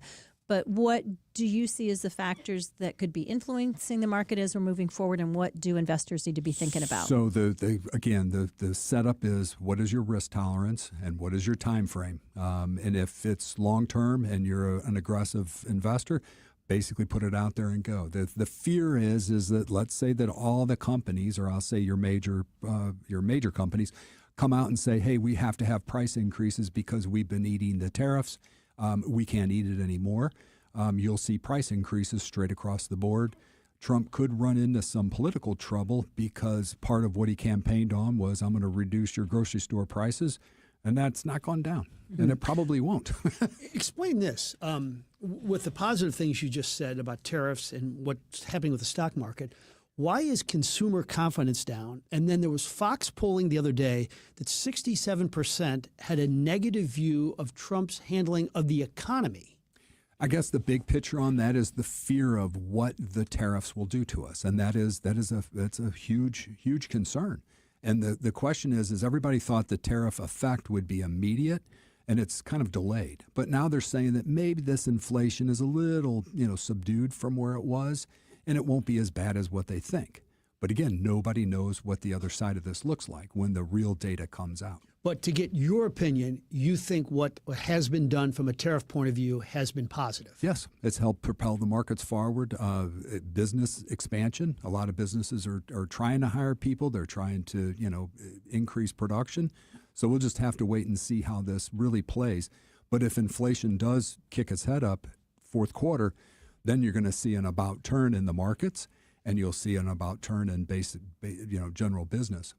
But what do you see as the factors that could be influencing the market as we're moving forward, and what do investors need to be thinking about? So the setup is, what is your risk tolerance and what is your time frame? And if it's long term and you're an aggressive investor, basically put it out there and go. The fear is that, let's say that all the companies, or I'll say your major companies, come out and say, hey, we have to have price increases because we've been eating the tariffs. We can't eat it anymore. You'll see price increases straight across the board. Trump could run into some political trouble because part of what he campaigned on was, I'm going to reduce your grocery store prices, and that's not gone down, and it probably won't. Explain this. With the positive things you just said about tariffs and what's happening with the stock market, why is consumer confidence down? And then there was Fox polling the other day that 67% had a negative view of Trump's handling of the economy. I guess the big picture on that is the fear of what the tariffs will do to us, and that's a huge concern. And the question is everybody thought the tariff effect would be immediate, and it's kind of delayed. But now they're saying that maybe this inflation is a little, subdued from where it was, and it won't be as bad as what they think. But again, nobody knows what the other side of this looks like when the real data comes out. But to get your opinion, you think what has been done from a tariff point of view has been positive? Yes, it's helped propel the markets forward. Business expansion. A lot of businesses are trying to hire people. They're trying to, increase production. So we'll just have to wait and see how this really plays. But if inflation does kick its head up fourth quarter, then you're going to see an about turn in the markets, and you'll see an about turn in basic, general business.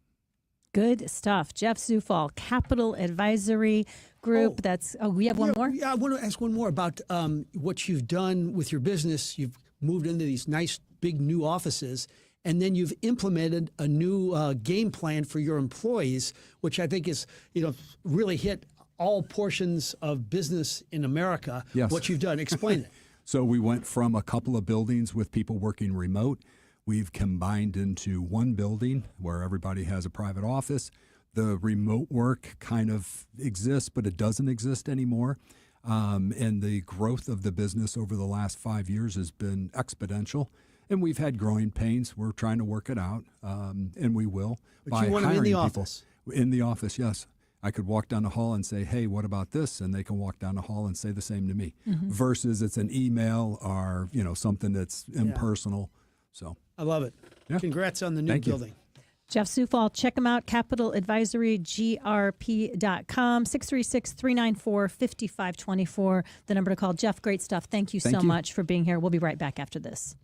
Good stuff. Jeff Zufall, Capital Advisory Group. We have one more? Yeah, I want to ask one more about what you've done with your business. You've moved into these nice, big new offices, and then you've implemented a new game plan for your employees, which I think is, really hit all portions of business in America. Yes. What you've done. Explain it. So we went from a couple of buildings with people working remote. We've combined into one building where everybody has a private office. The remote work kind of exists, but it doesn't exist anymore. And the growth of the business over the last 5 years has been exponential. And we've had growing pains. We're trying to work it out, and we will. But you want them in the office? In the office, yes. I could walk down the hall and say, hey, what about this? And they can walk down the hall and say the same to me. Versus it's an email or, something that's impersonal. So I love it. Yeah. Congrats on the new building. Jeff Zufall, check him out, Capital Advisory, grp.com, 636-394-5524, the number to call. Jeff, great stuff. Thank you so much for being here. We'll be right back after this.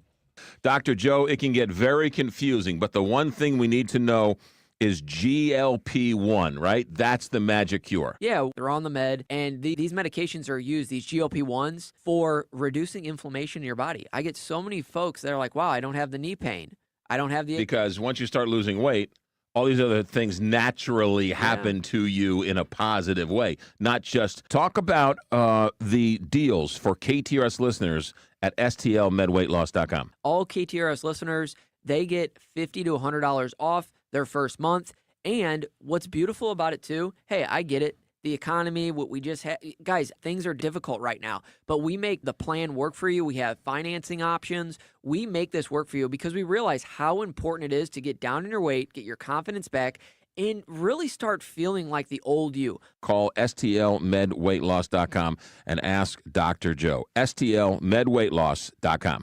Dr. Joe, it can get very confusing, but the one thing we need to know is GLP-1, right? That's the magic cure. Yeah, they're on the med, and these medications are used, these GLP-1s, for reducing inflammation in your body. I get so many folks that are like, wow, I don't have the knee pain. I don't have the... Because once you start losing weight, all these other things naturally happen to you in a positive way. Not just talk about the deals for KTRS listeners at stlmedweightloss.com. All KTRS listeners, they get $50 to $100 off their first month. And what's beautiful about it too, hey, I get it. The economy, what we just had, guys, things are difficult right now, but we make the plan work for you. We have financing options. We make this work for you because we realize how important it is to get down in your weight, get your confidence back, and really start feeling like the old you. Call stlmedweightloss.com and ask Dr. Joe. stlmedweightloss.com.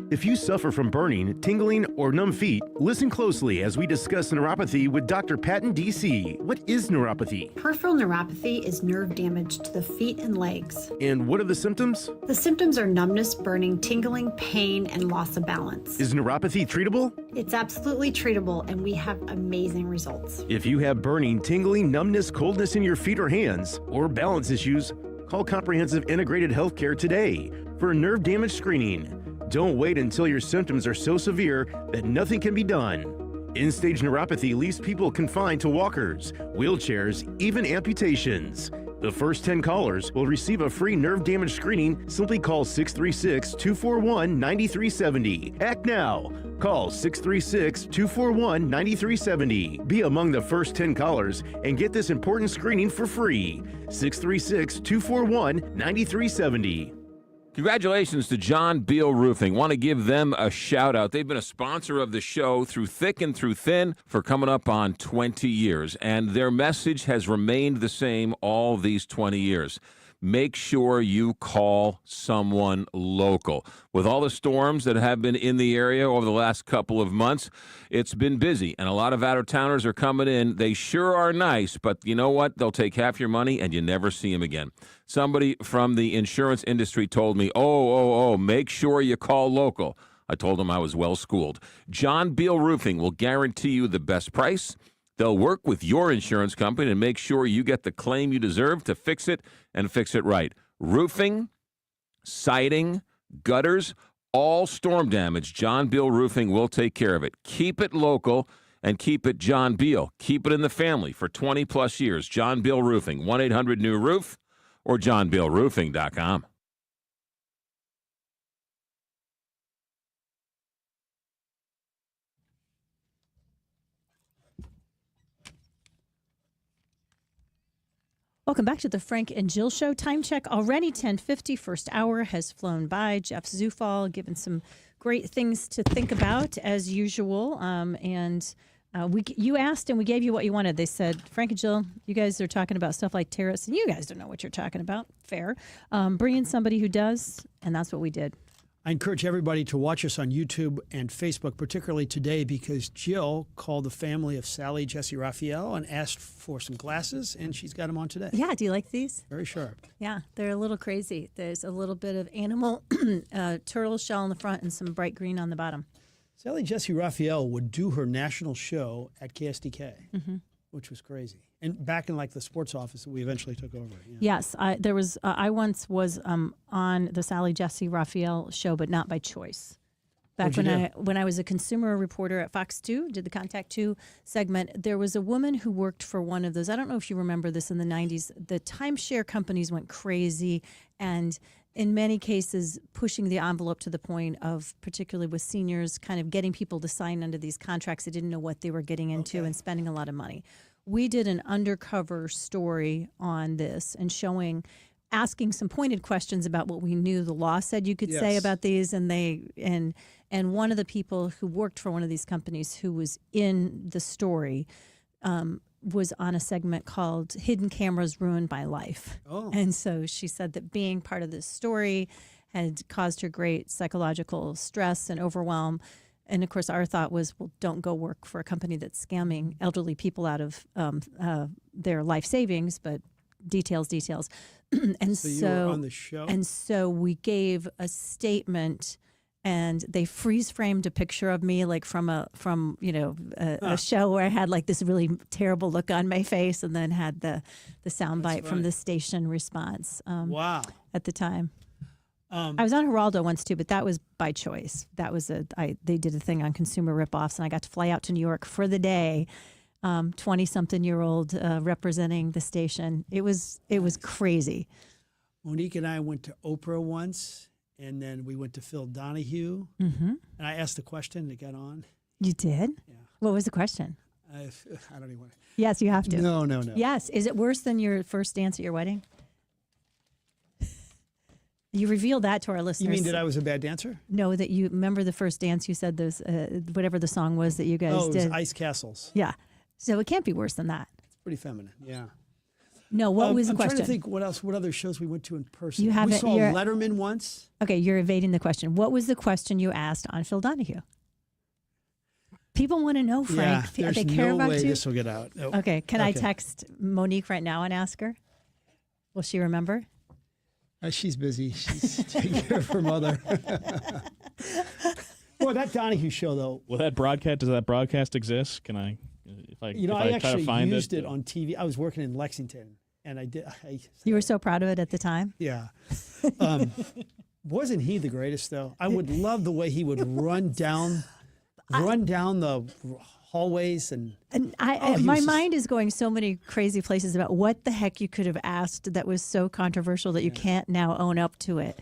If you suffer from burning, tingling, or numb feet, listen closely as we discuss neuropathy with Dr. Patton, D.C. What is neuropathy? Peripheral neuropathy is nerve damage to the feet and legs. And what are the symptoms? The symptoms are numbness, burning, tingling, pain, and loss of balance. Is neuropathy treatable? It's absolutely treatable, and we have amazing results. If you have burning, tingling, numbness, coldness in your feet or hands, or balance issues, call Comprehensive Integrated Healthcare today for a nerve damage screening. Don't wait until your symptoms are so severe that nothing can be done. End-stage neuropathy leaves people confined to walkers, wheelchairs, even amputations. The first 10 callers will receive a free nerve damage screening. Simply call 636-241-9370. Act now. Call 636-241-9370. Be among the first 10 callers and get this important screening for free. 636-241-9370. Congratulations to John Beal Roofing. Want to give them a shout out. They've been a sponsor of the show through thick and through thin for coming up on 20 years. And their message has remained the same all these 20 years. Make sure you call someone local. With all the storms that have been in the area over the last couple of months, it's been busy, and a lot of out-of-towners are coming in. They sure are nice, but you know what? They'll take half your money, and you never see them again. Somebody from the insurance industry told me, make sure you call local. I told them I was well-schooled. John Beal Roofing will guarantee you the best price. They'll work with your insurance company and make sure you get the claim you deserve to fix it and fix it right. Roofing, siding, gutters, all storm damage, John Beal Roofing will take care of it. Keep it local and keep it John Beal. Keep it in the family for 20-plus years. John Beal Roofing, 1-800-NEW-ROOF or johnbealroofing.com. Welcome back to the Frank and Jill Show. Time check already 10:50. First hour has flown by. Jeff Zufall given some great things to think about as usual. You asked and we gave you what you wanted. They said, Frank and Jill, you guys are talking about stuff like tariffs, and you guys don't know what you're talking about. Fair. Bring in somebody who does, and that's what we did. I encourage everybody to watch us on YouTube and Facebook, particularly today, because Jill called the family of Sally Jesse Raphael and asked for some glasses, and she's got them on today. Yeah, do you like these? Very sharp. Yeah, they're a little crazy. There's a little bit of animal turtle shell in the front and some bright green on the bottom. Sally Jesse Raphael would do her national show at KSDK, which was crazy. And back in like the sports office that we eventually took over. Yeah. Yes, I once was on the Sally Jesse Raphael show, but not by choice. Back when I was a consumer reporter at Fox 2, did the Contact 2 segment, there was a woman who worked for one of those. I don't know if you remember this in the 90s. The timeshare companies went crazy, and in many cases, pushing the envelope to the point of, particularly with seniors, kind of getting people to sign under these contracts they didn't know what they were getting into and spending a lot of money. We did an undercover story on this and asking some pointed questions about what we knew the law said you could say Yes. about these, and one of the people who worked for one of these companies who was in the story was on a segment called Hidden Cameras Ruined My Life. Oh. And so she said that being part of this story had caused her great psychological stress and overwhelm. And of course, our thought was, well, don't go work for a company that's scamming elderly people out of their life savings, but details. And So you were on the show? And so we gave a statement, and they freeze framed a picture of me, like from a show where I had like this really terrible look on my face, and then had the soundbite from the station response. Wow! At the time, I was on Geraldo once too, but that was by choice. That was they did a thing on consumer ripoffs, and I got to fly out to New York for the day. 20-something-year-old representing the station. It was crazy. Monique and I went to Oprah once, and then we went to Phil Donahue. Mm-hmm. And I asked a question to get on. You did? Yeah. What was the question? I don't even want to. Yes, you have to. No. Yes. Is it worse than your first dance at your wedding? You revealed that to our listeners. You mean that I was a bad dancer? No, that you remember the first dance. You said those, whatever the song was that you guys Oh, it did. was Ice Castles. Yeah. So it can't be worse than that. It's pretty feminine. Yeah. No, what was the I'm question? trying to think what other shows we went to in person. You We haven't- saw you're- Letterman once. Okay, you're evading the question. What was the question you asked on Phil Donahue? People want to know, Frank. Yeah, They there's care no about way you. this will get out. Nope. Okay, can I text Monique right now and ask her? Will she remember? She's busy. She's taking care of her mother. Boy, that Donahue show, though. Does that broadcast exist? Can I, if I, You know, if I try to actually find used it on TV. I was working in Lexington, and I did. You were so proud of it at the time? Yeah. Wasn't he the greatest, though? I would love the way he would run down the hallways and my mind is going so many crazy places about what the heck you could have asked that was so controversial that you can't now own up to it.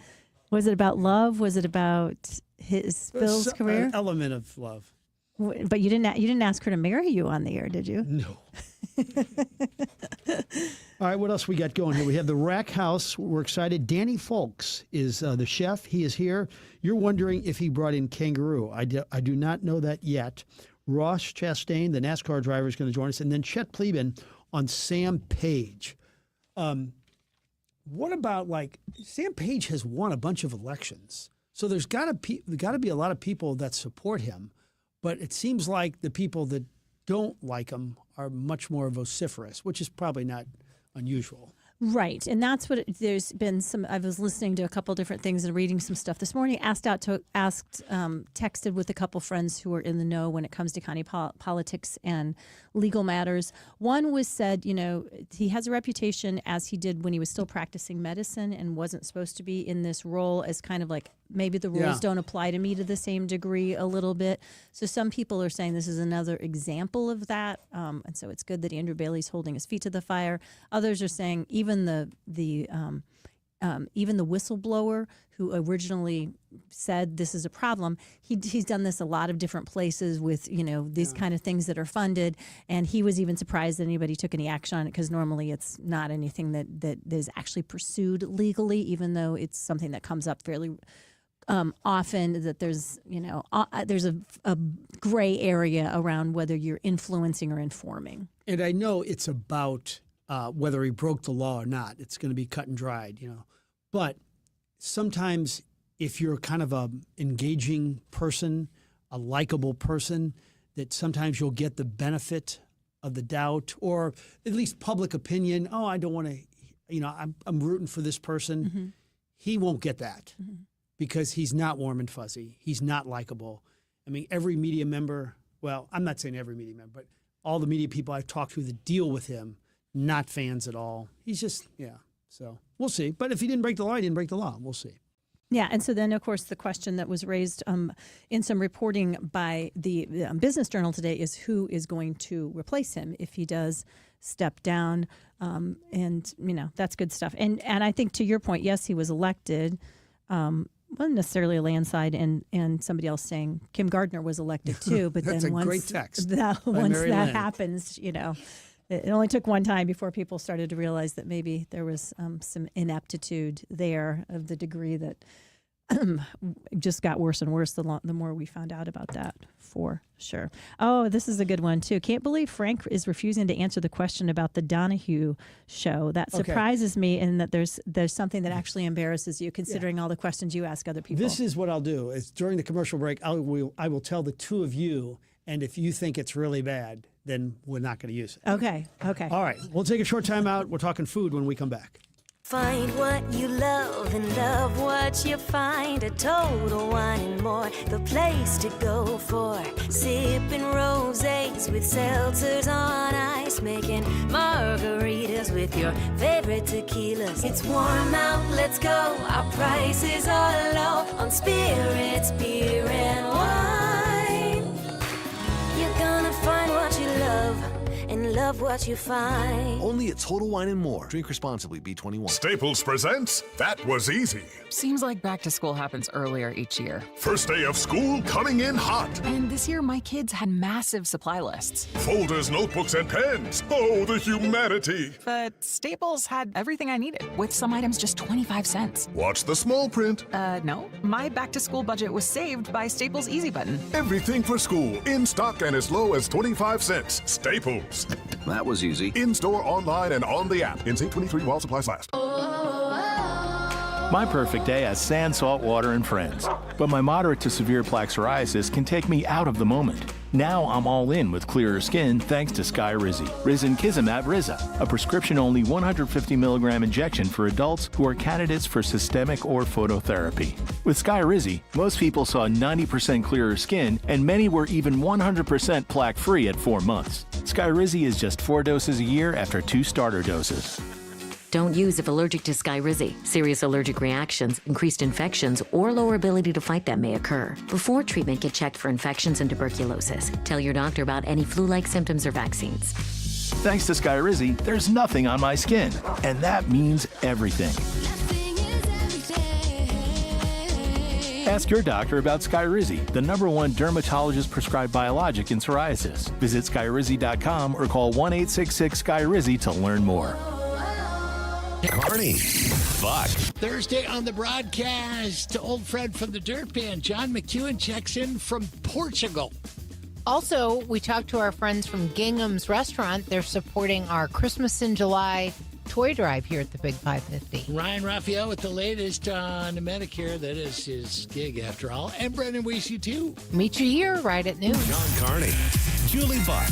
Was it about love? Was it about Phil's career? An element of love. But you didn't ask her to marry you on the air, did you? No. All right, what else we got going here? We have the Rack House. We're excited. Danny Folks is the chef. He is here. You're wondering if he brought in kangaroo. I do not know that yet. Ross Chastain, the NASCAR driver, is going to join us. And then Chet Pleben on Sam Page. What about, Sam Page has won a bunch of elections. So there's got to be a lot of people that support him. But it seems like the people that don't like him are much more vociferous, which is probably not unusual. Right. And that's what there's been I was listening to a couple different things and reading some stuff this morning, texted with a couple friends who are in the know when it comes to county politics and legal matters. One was said, he has a reputation, as he did when he was still practicing medicine and wasn't supposed to be in this role, as kind of like maybe the rules don't apply to me to the same degree a little bit. So some people are saying this is another example of that. And so it's good that Andrew Bailey's holding his feet to the fire. Others are saying even the whistleblower who originally said this is a problem, he's done this a lot of different places with these kind of things that are funded, and he was even surprised that anybody took any action on it, because normally it's not anything that is actually pursued legally, even though it's something that comes up fairly often, that there's a gray area around whether you're influencing or informing. And I know it's about whether he broke the law or not. It's going to be cut and dried, But sometimes if you're kind of a engaging person, a likable person, that sometimes you'll get the benefit of the doubt, or at least public opinion. Oh, I don't want to, I'm rooting for this person. Mm-hmm. He won't get that because he's not warm and fuzzy. He's not likable. I mean, every media member, well, I'm not saying every media member, but all the media people I've talked to that deal with him, not fans at all. He's just, so we'll see. But if he didn't break the law, he didn't break the law. We'll see. Yeah, and so then, of course, the question that was raised in some reporting by the Business Journal today is who is going to replace him if he does step down. And, that's good stuff. And I think to your point, yes, he was elected. Wasn't necessarily a landslide, and somebody else saying Kim Gardner was elected too. But That's then a once great text once Mary that Lynn. happens, it only took one time before people started to realize that maybe there was some ineptitude there of the degree that just got worse and worse the more we found out about that, for sure. Oh, this is a good one too. Can't believe Frank is refusing to answer the question about the Donahue show. That surprises me, in that there's something that actually embarrasses you, considering all the questions you ask other people. This is what I'll do. Is during the commercial break, I will tell the two of you, and if you think it's really bad, then we're not going to use it. Okay. All right. We'll take a short time out. We're talking food when we come back. Find what you love and love what you find. A Total Wine & More, the place to go for sipping rosés with seltzers on ice, making margaritas with your favorite tequilas. It's warm out, let's go. Our prices are low on spirits, beer, and wine. You're gonna find what you love and love what you find. Only at Total Wine & More. Drink responsibly. B21. Staples presents That Was Easy. Seems like back to school happens earlier each year. First day of school coming in hot. And this year, my kids had massive supply lists. Folders, notebooks, and pens. Oh, the humanity. But Staples had everything I needed, with some items just 25 cents. Watch the small print. No. My back to school budget was saved by Staples Easy Button. Everything for school. In stock and as low as 25 cents. Staples. That was easy. In store, online, and on the app. In 23 while supplies last. My perfect day has sand, salt water, and friends. But my moderate to severe plaque psoriasis can take me out of the moment. Now I'm all in with clearer skin thanks to Skyrizi. Risankizumab Riza, a prescription-only 150 milligram injection for adults who are candidates for systemic or phototherapy. With Skyrizi, most people saw 90% clearer skin, and many were even 100% plaque-free at 4 months. Skyrizi is just 4 doses a year after 2 starter doses. Don't use if allergic to Skyrizi. Serious allergic reactions, increased infections, or lower ability to fight them may occur. Before treatment, get checked for infections and tuberculosis. Tell your doctor about any flu-like symptoms or vaccines. Thanks to Skyrizi, there's nothing on my skin, and that means everything. Ask your doctor about Skyrizi, the #1 dermatologist-prescribed biologic in psoriasis. Visit Skyrizi.com or call 1-866-SKYRIZI to learn more. Carney, Buck. Thursday on the broadcast, old friend from the Dirt Band, John McEwen, checks in from Portugal. Also, we talked to our friends from Gingham's Restaurant. They're supporting our Christmas in July toy drive here at the Big 550. Ryan Raphael with the latest on Medicare. That is his gig, after all. And Brendan Weesey, too. Meet you here right at noon. John Carney, Julie Buck.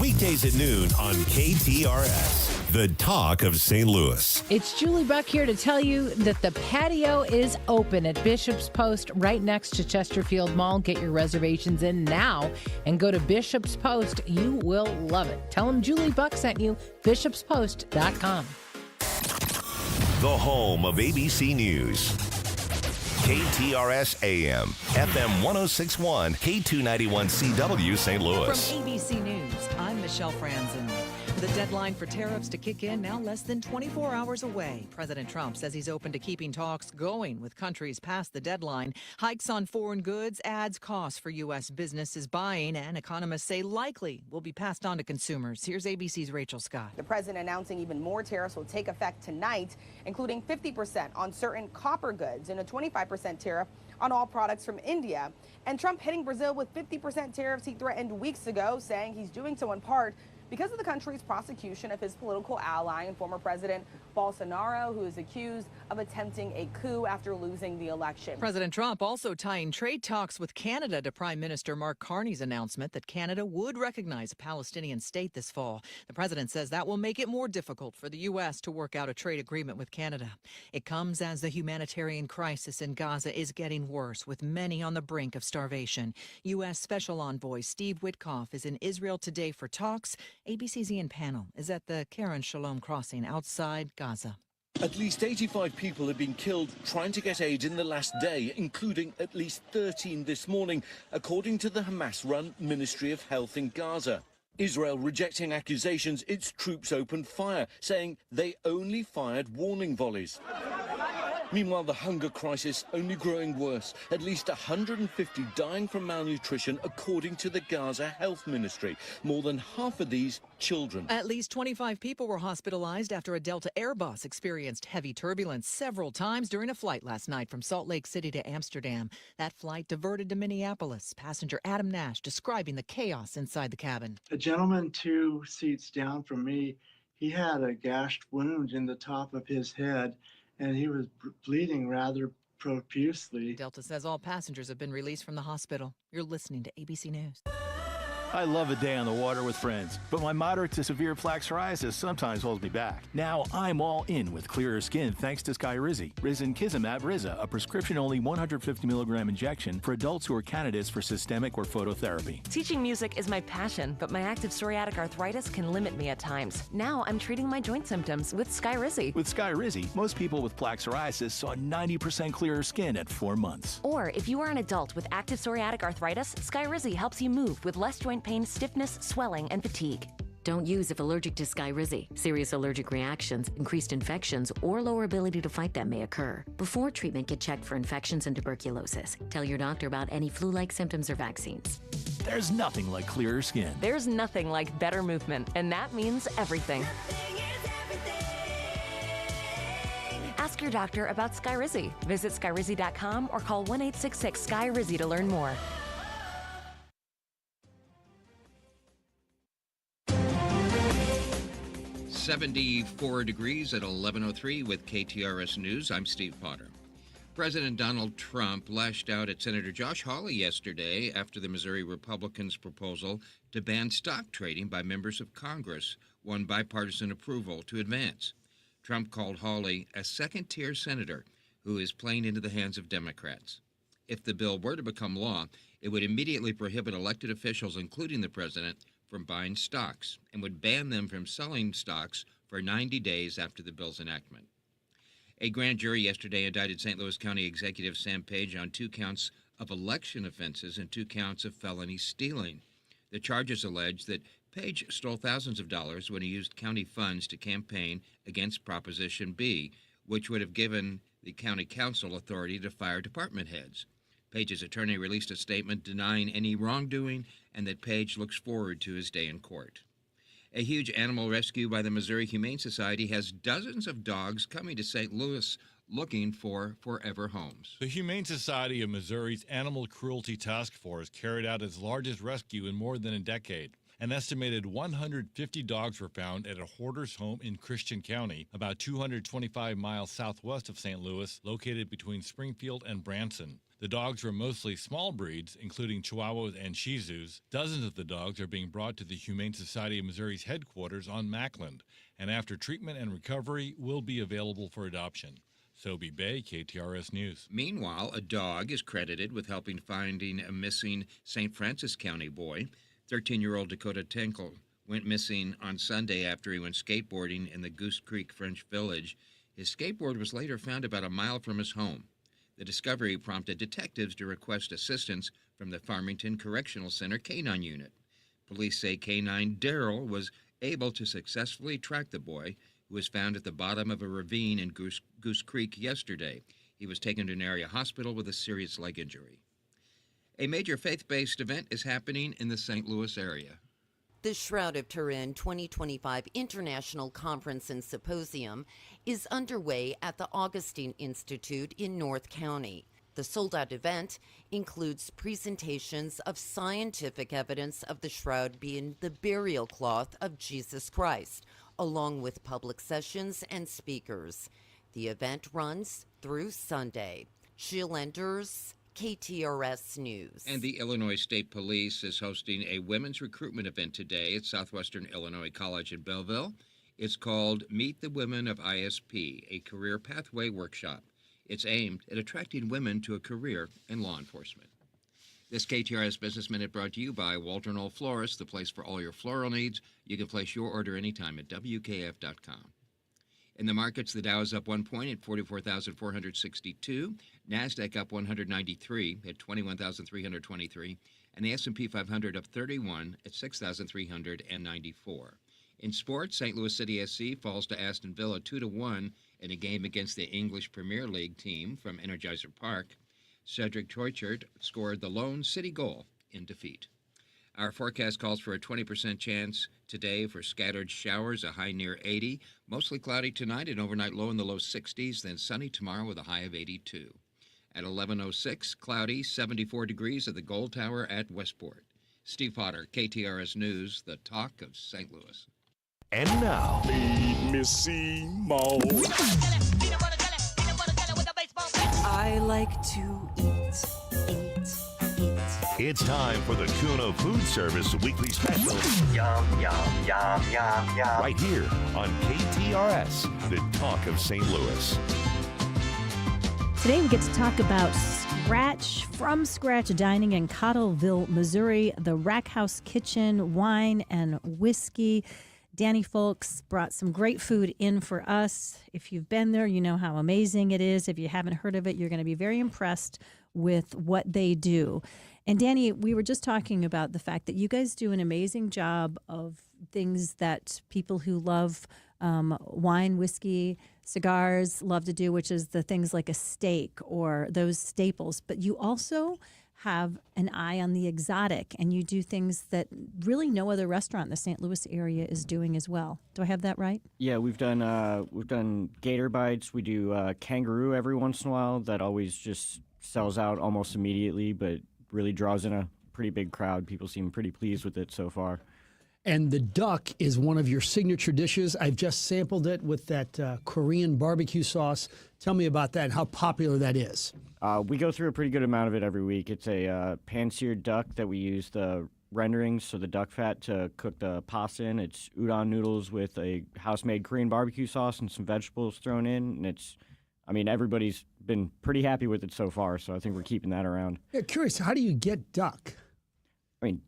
Weekdays at noon on KTRS. The talk of St. Louis. It's Julie Buck here to tell you that the patio is open at Bishop's Post right next to Chesterfield Mall. Get your reservations in now and go to Bishop's Post. You will love it. Tell them Julie Buck sent you. bishopspost.com. The home of ABC News. KTRS AM, FM 1061, K291CW St. Louis. From ABC News, I'm Michelle Franzen. The deadline for tariffs to kick in now less than 24 hours away. President Trump says he's open to keeping talks going with countries past the deadline. Hikes on foreign goods adds costs for U.S. businesses buying, and economists say likely will be passed on to consumers. Here's ABC's Rachel Scott. The president announcing even more tariffs will take effect tonight, including 50% on certain copper goods and a 25% tariff on all products from India. And Trump hitting Brazil with 50% tariffs he threatened weeks ago, saying he's doing so in part because of the country's prosecution of his political ally and former President Bolsonaro, who is accused of attempting a coup after losing the election. President Trump also tying trade talks with Canada to Prime Minister Mark Carney's announcement that Canada would recognize a Palestinian state this fall. The president says that will make it more difficult for the U.S. to work out a trade agreement with Canada. It comes as the humanitarian crisis in Gaza is getting worse, with many on the brink of starvation. U.S. Special Envoy Steve Witkoff is in Israel today for talks. ABC's Ian Pannell is at the Keren Shalom crossing outside Gaza. At least 85 people have been killed trying to get aid in the last day, including at least 13 this morning, according to the Hamas-run Ministry of Health in Gaza. Israel rejecting accusations its troops opened fire, saying they only fired warning volleys. Meanwhile, the hunger crisis only growing worse. At least 150 dying from malnutrition, according to the Gaza Health Ministry. More than half of these children. At least 25 people were hospitalized after a Delta Airbus experienced heavy turbulence several times during a flight last night from Salt Lake City to Amsterdam. That flight diverted to Minneapolis. Passenger Adam Nash describing the chaos inside the cabin. A gentleman 2 seats down from me, he had a gashed wound in the top of his head, and he was bleeding rather profusely. Delta says all passengers have been released from the hospital. You're listening to ABC News. I love a day on the water with friends, but my moderate to severe plaque psoriasis sometimes holds me back. Now I'm all in with clearer skin thanks to Skyrizi. Risankizumab Riza, a prescription-only 150 milligram injection for adults who are candidates for systemic or phototherapy. Teaching music is my passion, but my active psoriatic arthritis can limit me at times. Now I'm treating my joint symptoms with Skyrizi. With Skyrizi, most people with plaque psoriasis saw 90% clearer skin at 4 months. Or if you are an adult with active psoriatic arthritis, Skyrizi helps you move with less joint pain, stiffness, swelling, and fatigue. Don't use if allergic to Skyrizi. Serious allergic reactions, increased infections, or lower ability to fight them may occur. Before treatment, get checked for infections and tuberculosis. Tell your doctor about any flu-like symptoms or vaccines. There's nothing like clearer skin. There's nothing like better movement, and that means everything. Ask your doctor about Skyrizi. Visit Skyrizi.com or call 1-866-SKY-RIZI to learn more. .74 degrees at 11:03 with KTRS News. I'm Steve Potter. President Donald Trump lashed out at Senator Josh Hawley yesterday after the Missouri Republicans' proposal to ban stock trading by members of Congress won bipartisan approval to advance. Trump called Hawley a second-tier senator who is playing into the hands of Democrats. If the bill were to become law, it would immediately prohibit elected officials, including the president, from buying stocks and would ban them from selling stocks for 90 days after the bill's enactment. A grand jury yesterday indicted St. Louis County Executive Sam Page on 2 counts of election offenses and 2 counts of felony stealing. The charges allege that Page stole thousands of dollars when he used county funds to campaign against Proposition B, which would have given the county council authority to fire department heads. Page's attorney released a statement denying any wrongdoing and that Page looks forward to his day in court. A huge animal rescue by the Missouri Humane Society has dozens of dogs coming to St. Louis looking for forever homes. The Humane Society of Missouri's Animal Cruelty Task Force carried out its largest rescue in more than a decade. An estimated 150 dogs were found at a hoarder's home in Christian County, about 225 miles southwest of St. Louis, located between Springfield and Branson. The dogs were mostly small breeds, including Chihuahuas and Shih Tzus. Dozens of the dogs are being brought to the Humane Society of Missouri's headquarters on Mackland, and after treatment and recovery, will be available for adoption. Sobe Bay, KTRS News. Meanwhile, a dog is credited with helping finding a missing St. Francis County boy. 13-year-old Dakota Tinkle went missing on Sunday after he went skateboarding in the Goose Creek French Village. His skateboard was later found about a mile from his home. The discovery prompted detectives to request assistance from the Farmington Correctional Center K-9 unit. Police say K-9 Darrell was able to successfully track the boy, who was found at the bottom of a ravine in Goose Creek yesterday. He was taken to an area hospital with a serious leg injury. A major faith-based event is happening in the St. Louis area. The Shroud of Turin 2025 International Conference and Symposium is underway at the Augustine Institute in North County. The sold-out event includes presentations of scientific evidence of the shroud being the burial cloth of Jesus Christ, along with public sessions and speakers. The event runs through Sunday. Jill Enders, KTRS News. And the Illinois State Police is hosting a women's recruitment event today at Southwestern Illinois College in Belleville. It's called Meet the Women of ISP, a career pathway workshop. It's aimed at attracting women to a career in law enforcement. This KTRS Business Minute brought to you by Walter Knoll Florist, the place for all your floral needs. You can place your order anytime at WKF.com. In the markets, the Dow is up 1 point at 44,462, NASDAQ up 193 at 21,323, and the S&P 500 up 31 at 6,394. In sports, St. Louis City SC falls to Aston Villa 2-1 in a game against the English Premier League team from Energizer Park. Cedric Teuchert scored the lone City goal in defeat. Our forecast calls for a 20% chance today for scattered showers, a high near 80. Mostly cloudy tonight, an overnight low in the low 60s, then sunny tomorrow with a high of 82. At 11:06, cloudy, 74 degrees at the Gold Tower at Westport. Steve Potter, KTRS News, the talk of St. Louis. And now, Feed me Seymour. I like to eat. it's time for the Kuno Food Service Weekly Special. Yum, yum, yum, yum, yum. Right here on KTRS, the talk of St. Louis. Today we get to talk about from scratch dining in Cottleville, Missouri, the Rack House Kitchen, wine and whiskey. Danny Folks brought some great food in for us. If you've been there, you know how amazing it is. If you haven't heard of it, you're going to be very impressed with what they do. And Danny, we were just talking about the fact that you guys do an amazing job of things that people who love wine, whiskey, cigars love to do, which is the things like a steak or those staples. But you also have an eye on the exotic, and you do things that really no other restaurant in the St. Louis area is doing as well. Do I have that right? Yeah, we've done gator bites. We do kangaroo every once in a while. That always just sells out almost immediately, but really draws in a pretty big crowd. People seem pretty pleased with it so far. And the duck is one of your signature dishes. I've just sampled it with that Korean barbecue sauce. Tell me about that and how popular that is. We go through a pretty good amount of it every week. It's a pan-seared duck that we use the renderings, so the duck fat, to cook the pasta in. It's udon noodles with a house-made Korean barbecue sauce and some vegetables thrown in. And everybody's been pretty happy with it so far, so I think we're keeping that around. Yeah, curious, how do you get duck?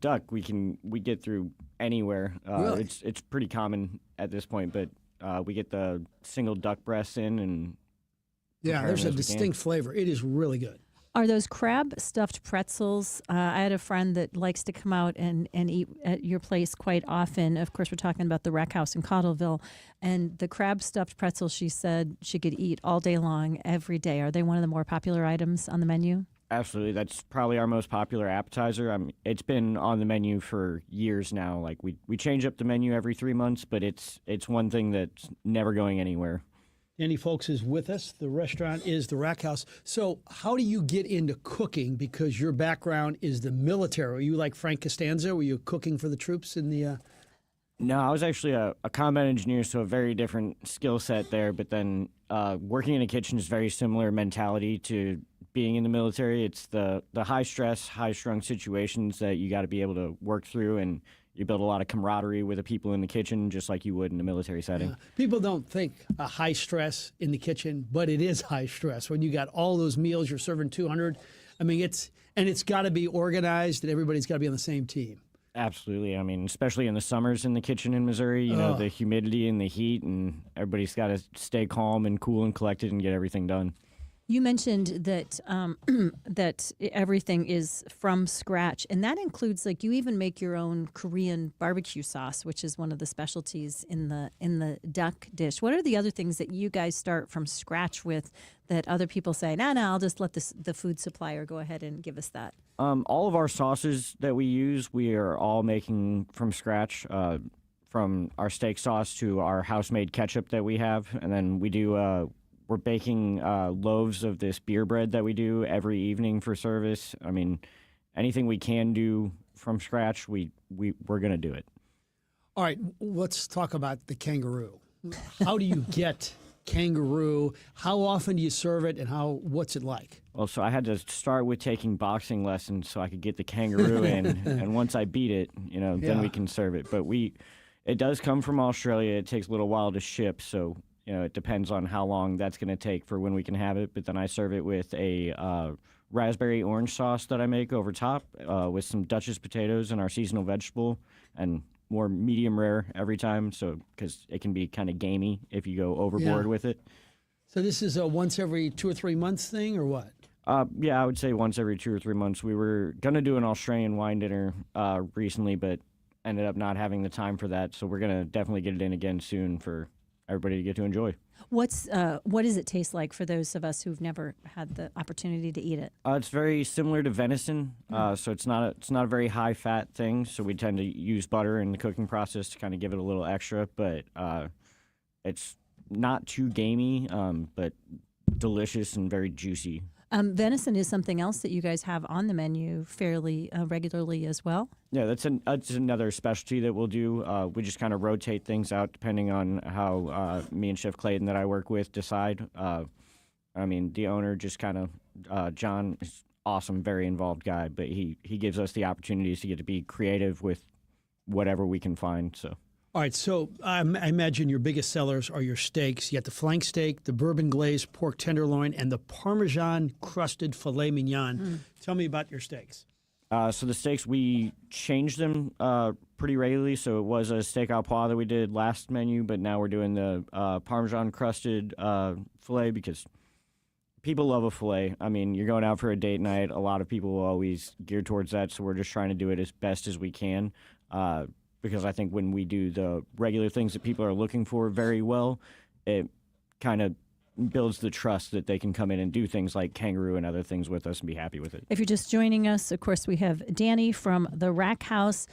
Duck we get through anywhere. Really? It's pretty common at this point, but we get the single duck breasts in and yeah, there's a distinct flavor. It is really good. Are those crab stuffed pretzels? I had a friend that likes to come out and eat at your place quite often. Of course, we're talking about the Rack House in Cottleville. And the crab stuffed pretzels, she said she could eat all day long, every day. Are they one of the more popular items on the menu? Absolutely. That's probably our most popular appetizer. It's been on the menu for years now. Like we change up the menu every 3 months, but it's one thing that's never going anywhere. Danny Folks is with us. The restaurant is the Rack House. So how do you get into cooking? Because your background is the military. Are you like Frank Costanza? Were you cooking for the troops in the... No, I was actually a combat engineer, so a very different skill set there. But then working in a kitchen is very similar mentality to being in the military. It's the high-stress, high-strung situations that you got to be able to work through, and you build a lot of camaraderie with the people in the kitchen, just like you would in a military setting. Yeah. People don't think high stress in the kitchen, but it is high stress. When you got all those meals, you're serving 200. It's got to be organized, and everybody's got to be on the same team. Absolutely. Especially in the summers in the kitchen in Missouri, you know, the humidity and the heat, and everybody's got to stay calm and cool and collected and get everything done. You mentioned that that everything is from scratch, and that includes, like, you even make your own Korean barbecue sauce, which is one of the specialties in the duck dish. What are the other things that you guys start from scratch with that other people say, no, I'll just let the food supplier go ahead and give us that? All of our sauces that we use, we are all making from scratch, from our steak sauce to our house-made ketchup that we have, and then we do. We're baking loaves of this beer bread that we do every evening for service. Anything we can do from scratch, we're going to do it. All right, let's talk about the kangaroo. How do you get kangaroo? How often do you serve it, and what's it like? Well, so I had to start with taking boxing lessons so I could get the kangaroo in, and once I beat it, then we can serve it. But it does come from Australia. It takes a little while to ship, so it depends on how long that's going to take for when we can have it. But then I serve it with a raspberry orange sauce that I make over top with some Duchess potatoes and our seasonal vegetable. And more medium rare every time, so because it can be kind of gamey if you go overboard with it. So this is a once every 2 or 3 months thing, or what? Yeah, I would say once every 2 or 3 months. We were gonna do an Australian wine dinner recently, but ended up not having the time for that. So we're gonna definitely get it in again soon for everybody to get to enjoy. What does it taste like for those of us who've never had the opportunity to eat it? It's very similar to venison, so it's not a very high fat thing. So we tend to use butter in the cooking process to kind of give it a little extra, but it's not too gamey, but delicious and very juicy. Venison is something else that you guys have on the menu fairly regularly as well. Yeah, that's another specialty that we'll do. We just kind of rotate things out depending on how me and Chef Clayton that I work with decide. I mean, the owner just kind of, John is awesome, very involved guy, but he gives us the opportunities to get to be creative with whatever we can find. So. All right, so I imagine your biggest sellers are your steaks. You got the flank steak, the bourbon glazed pork tenderloin, and the Parmesan crusted filet mignon. Tell me about your steaks. So the steaks, we changed them pretty regularly. So it was a steak au pois that we did last menu, but now we're doing the Parmesan crusted filet because people love a filet. I mean, you're going out for a date night. A lot of people will always gear towards that, so we're just trying to do it as best as we can. Because I think when we do the regular things that people are looking for very well, it kind of builds the trust that they can come in and do things like kangaroo and other things with us and be happy with it. If you're just joining us, of course, we have Danny from the Rack House.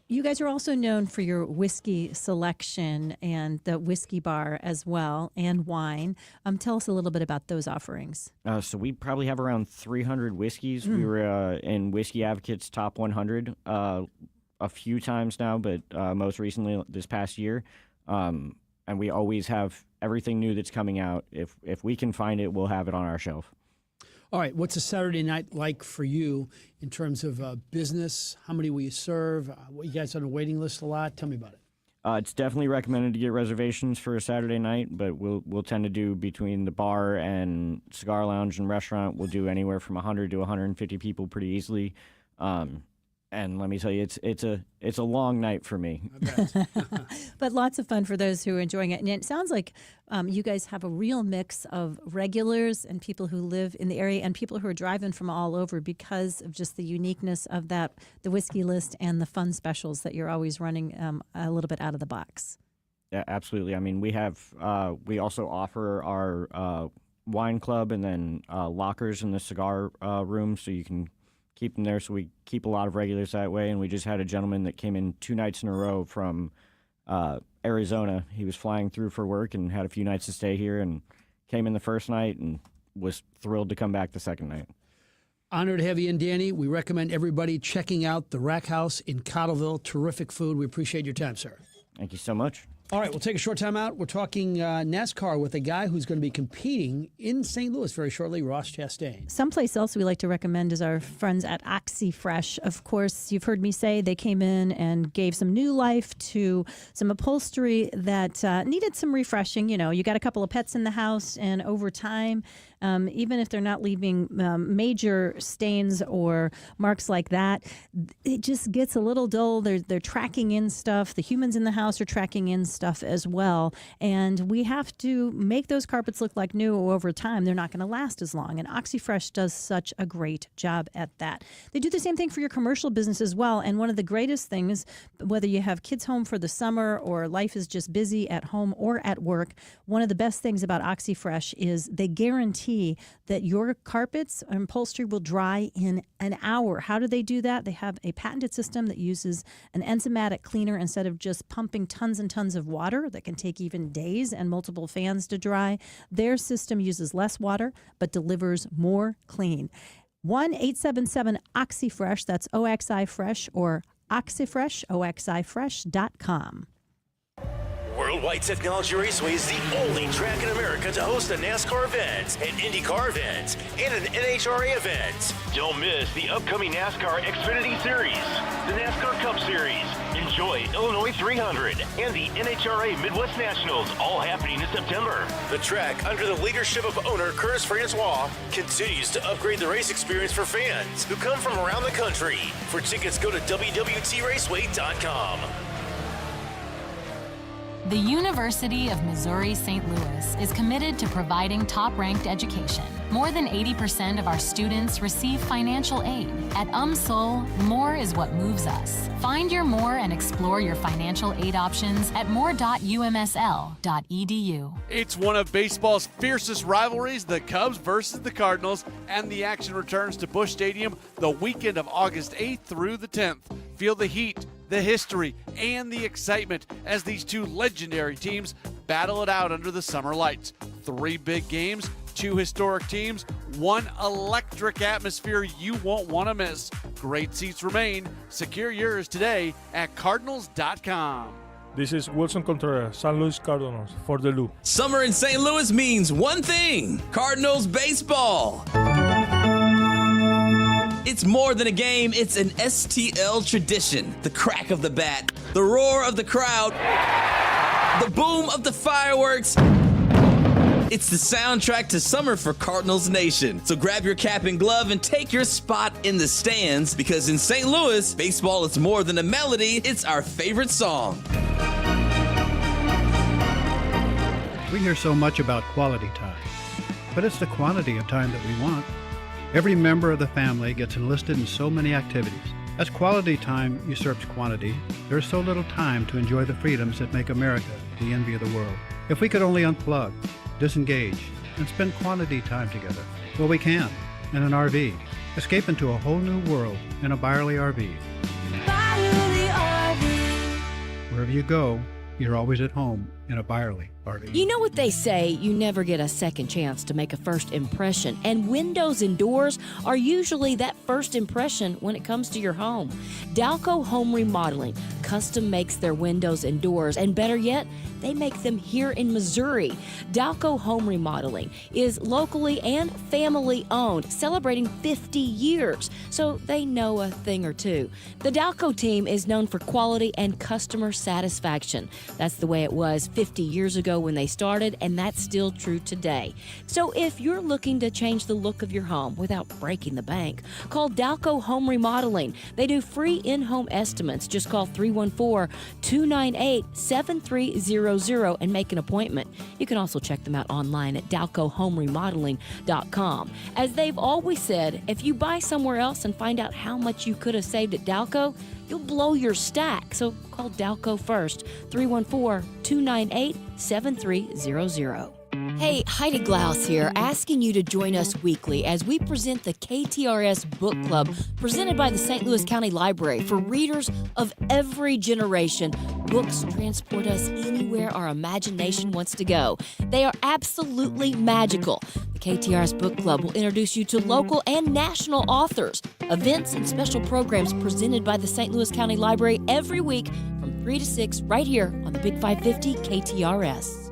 You guys are also known for your whiskey selection and the whiskey bar as well, and wine. Tell us a little bit about those offerings. So we probably have around 300 whiskeys. We were in Whiskey Advocate's top 100 a few times now, but most recently this past year. And we always have everything new that's coming out. If we can find it, we'll have it on our shelf. All right, what's a Saturday night like for you in terms of business? How many will you serve? You guys on a waiting list a lot? Tell me about it. It's definitely recommended to get reservations for a Saturday night, but we'll tend to do between the bar and cigar lounge and restaurant. We'll do anywhere from 100 to 150 people pretty easily. And let me tell you, it's a long night for me. But lots of fun for those who are enjoying it. And it sounds like you guys have a real mix of regulars and people who live in the area and people who are driving from all over because of just the uniqueness of the whiskey list and the fun specials that you're always running a little bit out of the box. Yeah, absolutely. I mean, we also offer our wine club and then lockers in the cigar room, so you can keep them there. So we keep a lot of regulars that way. And we just had a gentleman that came in 2 nights in a row from Arizona. He was flying through for work and had a few nights to stay here and came in the first night and was thrilled to come back the second night. Honored to have you in, Danny. We recommend everybody checking out the Rack House in Cottleville. Terrific food. We appreciate your time, sir. Thank you so much. All right, we'll take a short time out. We're talking NASCAR with a guy who's going to be competing in St. Louis very shortly, Ross Chastain. Someplace else we like to recommend is our friends at OxyFresh. Of course, you've heard me say they came in and gave some new life to some upholstery that needed some refreshing. You know, you got a couple of pets in the house, and over time, even if they're not leaving major stains or marks like that, it just gets a little dull. They're tracking in stuff. The humans in the house are tracking in stuff as well. And we have to make those carpets look like new, or over time, they're not going to last as long. And OxyFresh does such a great job at that. They do the same thing for your commercial business as well. And one of the greatest things, whether you have kids home for the summer or life is just busy at home or at work, one of the best things about OxyFresh is they guarantee that your carpets and upholstery will dry in an hour. How do they do that? They have a patented system that uses an enzymatic cleaner instead of just pumping tons and tons of water that can take even days and multiple fans to dry. Their system uses less water but delivers more clean. 1-877-OXYFRESH, that's OXI Fresh, or OxyFresh, OXIFresh.com. Worldwide Technology Raceway is the only track in America to host a NASCAR event, an IndyCar event, and an NHRA event. Don't miss the upcoming NASCAR Xfinity Series, the NASCAR Cup Series, Enjoy Illinois 300, and the NHRA Midwest Nationals, all happening in September. The track, under the leadership of owner Curtis Francois, continues to upgrade the race experience for fans who come from around the country. For tickets, go to WWTRaceway.com. The University of Missouri-St. Louis is committed to providing top-ranked education. More than 80% of our students receive financial aid. At UMSL, more is what moves us. Find your more and explore your financial aid options at more.umsl.edu. It's one of baseball's fiercest rivalries, the Cubs versus the Cardinals, and the action returns to Busch Stadium the weekend of August 8th through the 10th. Feel the heat, the history, and the excitement as these two legendary teams battle it out under the summer lights. 3 big games, 2 historic teams, 1 electric atmosphere you won't want to miss. Great seats remain. Secure yours today at Cardinals.com. This is Wilson Contreras, San Luis Cardinals, for the Lou. Summer in St. Louis means one thing: Cardinals baseball. It's more than a game, it's an STL tradition. The crack of the bat, the roar of the crowd, the boom of the fireworks. It's the soundtrack to summer for Cardinals Nation. So grab your cap and glove and take your spot in the stands, because in St. Louis, baseball is more than a melody, it's our favorite song. We hear so much about quality time, but it's the quantity of time that we want. Every member of the family gets enlisted in so many activities. As quality time usurps quantity, there's so little time to enjoy the freedoms that make America the envy of the world. If we could only unplug, disengage, and spend quality time together, well, we can, in an RV. Escape into a whole new world in a Byerly RV. Byerly RV. Wherever you go, you're always at home in a Byerly RV. You know what they say, you never get a second chance to make a first impression, and windows and doors are usually that first impression when it comes to your home. Dalco Home Remodeling custom makes their windows and doors, and better yet, they make them here in Missouri. Dalco Home Remodeling is locally and family owned, celebrating 50 years, so they know a thing or two. The Dalco team is known for quality and customer satisfaction. That's the way it was 50 years ago when they started, and that's still true today. So if you're looking to change the look of your home without breaking the bank, call Dalco Home Remodeling. They do free in-home estimates. Just call 314-298-7300 and make an appointment. You can also check them out online at dalcohomeremodeling.com. As they've always said, if you buy somewhere else and find out how much you could have saved at Dalco, you'll blow your stack. So call Dalco first, 314-298-7300. Hey, Heidi Glaus here, asking you to join us weekly as we present the KTRS Book Club, presented by the St. Louis County Library for readers of every generation. Books transport us anywhere our imagination wants to go. They are absolutely magical. The KTRS Book Club will introduce you to local and national authors, events, and special programs presented by the St. Louis County Library every week from 3 to 6 right here on the Big 550 KTRS.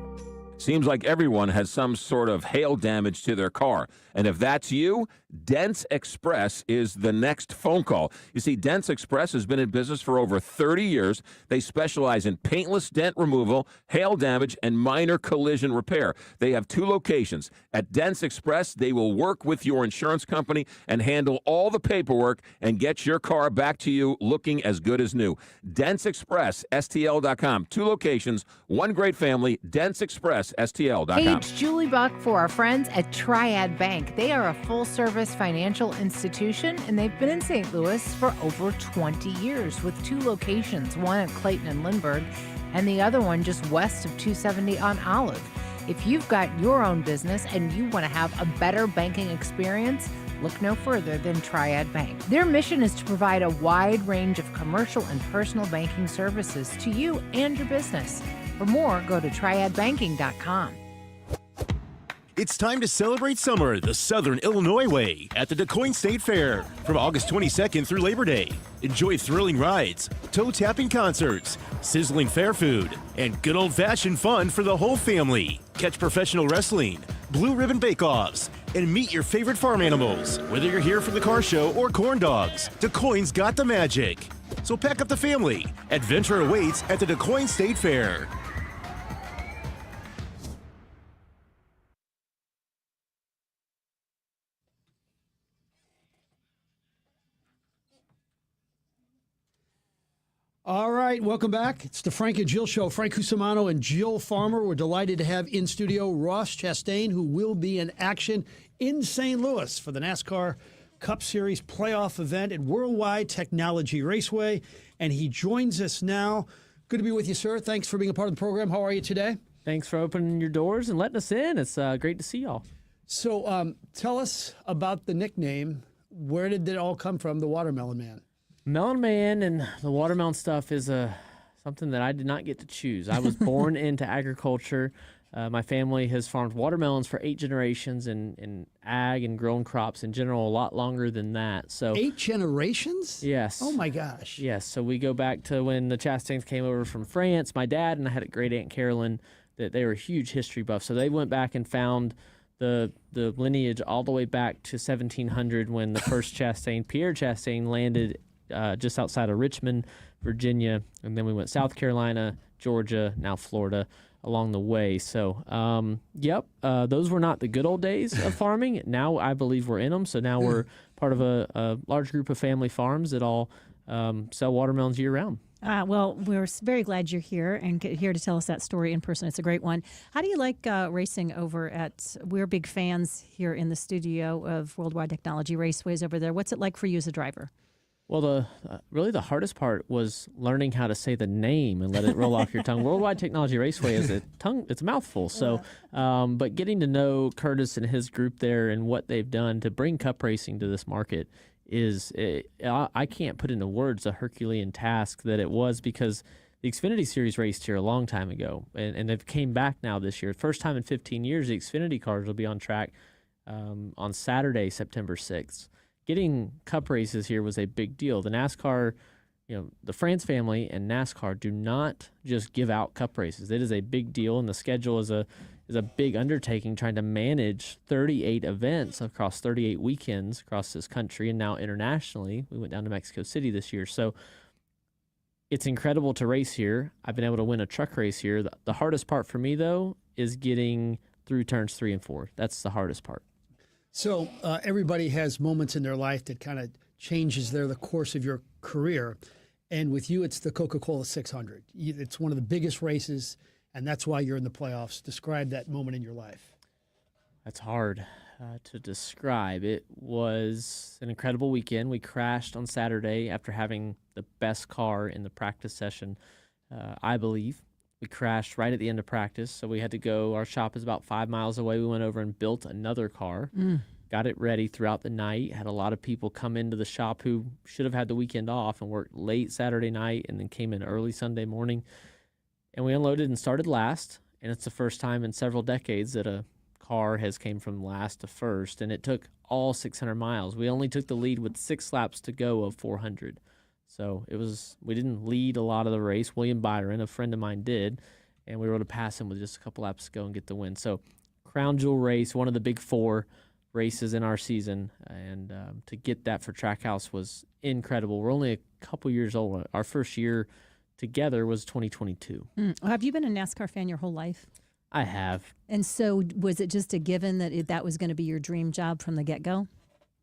Seems like everyone has some sort of hail damage to their car. And if that's you, Dents Express is the next phone call. You see, Dents Express has been in business for over 30 years. They specialize in paintless dent removal, hail damage, and minor collision repair. They have 2 locations. At Dents Express, they will work with your insurance company and handle all the paperwork and get your car back to you looking as good as new. Dents Express, STL.com. 2 locations, 1 great family, Dents Express, STL.com. Hey, it's Julie Buck for our friends at Triad Bank. They are a full-service financial institution, and they've been in St. Louis for over 20 years with 2 locations, one at Clayton and Lindbergh, and the other one just west of 270 on Olive. If you've got your own business and you want to have a better banking experience, look no further than Triad Bank. Their mission is to provide a wide range of commercial and personal banking services to you and your business. For more, go to triadbanking.com. It's time to celebrate summer the Southern Illinois way at the DeCoin State Fair from August 22nd through Labor Day. Enjoy thrilling rides, toe-tapping concerts, sizzling fair food, and good old-fashioned fun for the whole family. Catch professional wrestling, blue ribbon bake-offs, and meet your favorite farm animals. Whether you're here for the car show or corn dogs, DeCoin's got the magic. So pack up the family. Adventure awaits at the DeCoin State Fair. All right, welcome back. It's the Frank and Jill Show. Frank Cusimano and Jill Farmer. We're delighted to have in studio Ross Chastain, who will be in action in St. Louis for the NASCAR Cup Series playoff event at Worldwide Technology Raceway. And he joins us now. Good to be with you, sir. Thanks for being a part of the program. How are you today? Thanks for opening your doors and letting us in. It's great to see y'all. So tell us about the nickname. Where did it all come from, the Watermelon Man? Melon Man and the watermelon stuff is something that I did not get to choose. I was born into agriculture. My family has farmed watermelons for 8 generations in ag and grown crops in general a lot longer than that. So 8 generations? Yes. Oh, my gosh. Yes. So we go back to when the Chastains came over from France. My dad and I had a great Aunt Carolyn that they were huge history buffs. So they went back and found the lineage all the way back to 1700 when the first Chastain, Pierre Chastain, landed just outside of Richmond, Virginia, and then we went South Carolina, Georgia, now Florida along the way. So, those were not the good old days of farming. Now I believe we're in them. So now we're part of a large group of family farms that all sell watermelons year round. Well, we're very glad you're here and here to tell us that story in person. It's a great one. How do you like racing over at, we're big fans here in the studio of Worldwide Technology Raceways over there. What's it like for you as a driver? Well, really the hardest part was learning how to say the name and let it roll off your tongue. Worldwide Technology Raceway is it's a mouthful. So, but getting to know Curtis and his group there and what they've done to bring cup racing to this market I can't put into words the Herculean task that it was, because the Xfinity Series raced here a long time ago, and they've came back now this year. First time in 15 years, the Xfinity cars will be on track on Saturday, September 6th. Getting cup races here was a big deal. The NASCAR, the France family and NASCAR do not just give out cup races. It is a big deal, and the schedule is a big undertaking, trying to manage 38 events across 38 weekends across this country and now internationally. We went down to Mexico City this year. So it's incredible to race here. I've been able to win a truck race here. The hardest part for me, though, is getting through turns 3 and 4. That's the hardest part. So everybody has moments in their life that kind of changes the course of your career. And with you, it's the Coca-Cola 600. It's one of the biggest races, and that's why you're in the playoffs. Describe that moment in your life. That's hard to describe. It was an incredible weekend. We crashed on Saturday after having the best car in the practice session, I believe. We crashed right at the end of practice, so we had to go. Our shop is about 5 miles away. We went over and built another car, got it ready throughout the night, had a lot of people come into the shop who should have had the weekend off and worked late Saturday night and then came in early Sunday morning. And we unloaded and started last, and it's the first time in several decades that a car has came from last to first, and it took all 600 miles. We only took the lead with 6 laps to go of 400. So we didn't lead a lot of the race. William Byron, a friend of mine, did, and we were able to pass him with just a couple laps to go and get the win. So crown jewel race, one of the big 4 races in our season, and to get that for Trackhouse was incredible. We're only a couple years old. Our first year together was 2022. Have you been a NASCAR fan your whole life? I have. And so was it just a given that that was going to be your dream job from the get-go?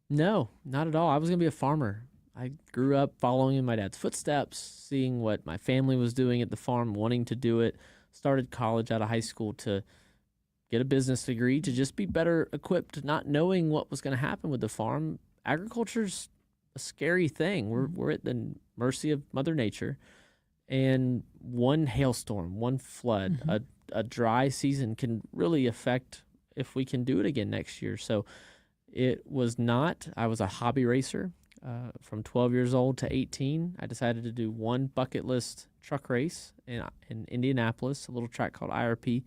No, not at all. I was going to be a farmer. I grew up following in my dad's footsteps, seeing what my family was doing at the farm, wanting to do it. Started college out of high school to get a business degree, to just be better equipped, not knowing what was going to happen with the farm. Agriculture's a scary thing. We're at the mercy of Mother Nature. And one hailstorm, one flood, a dry season can really affect if we can do it again next year. So I was a hobby racer. From 12 years old to 18, I decided to do one bucket list truck race in Indianapolis, a little track called IRP. And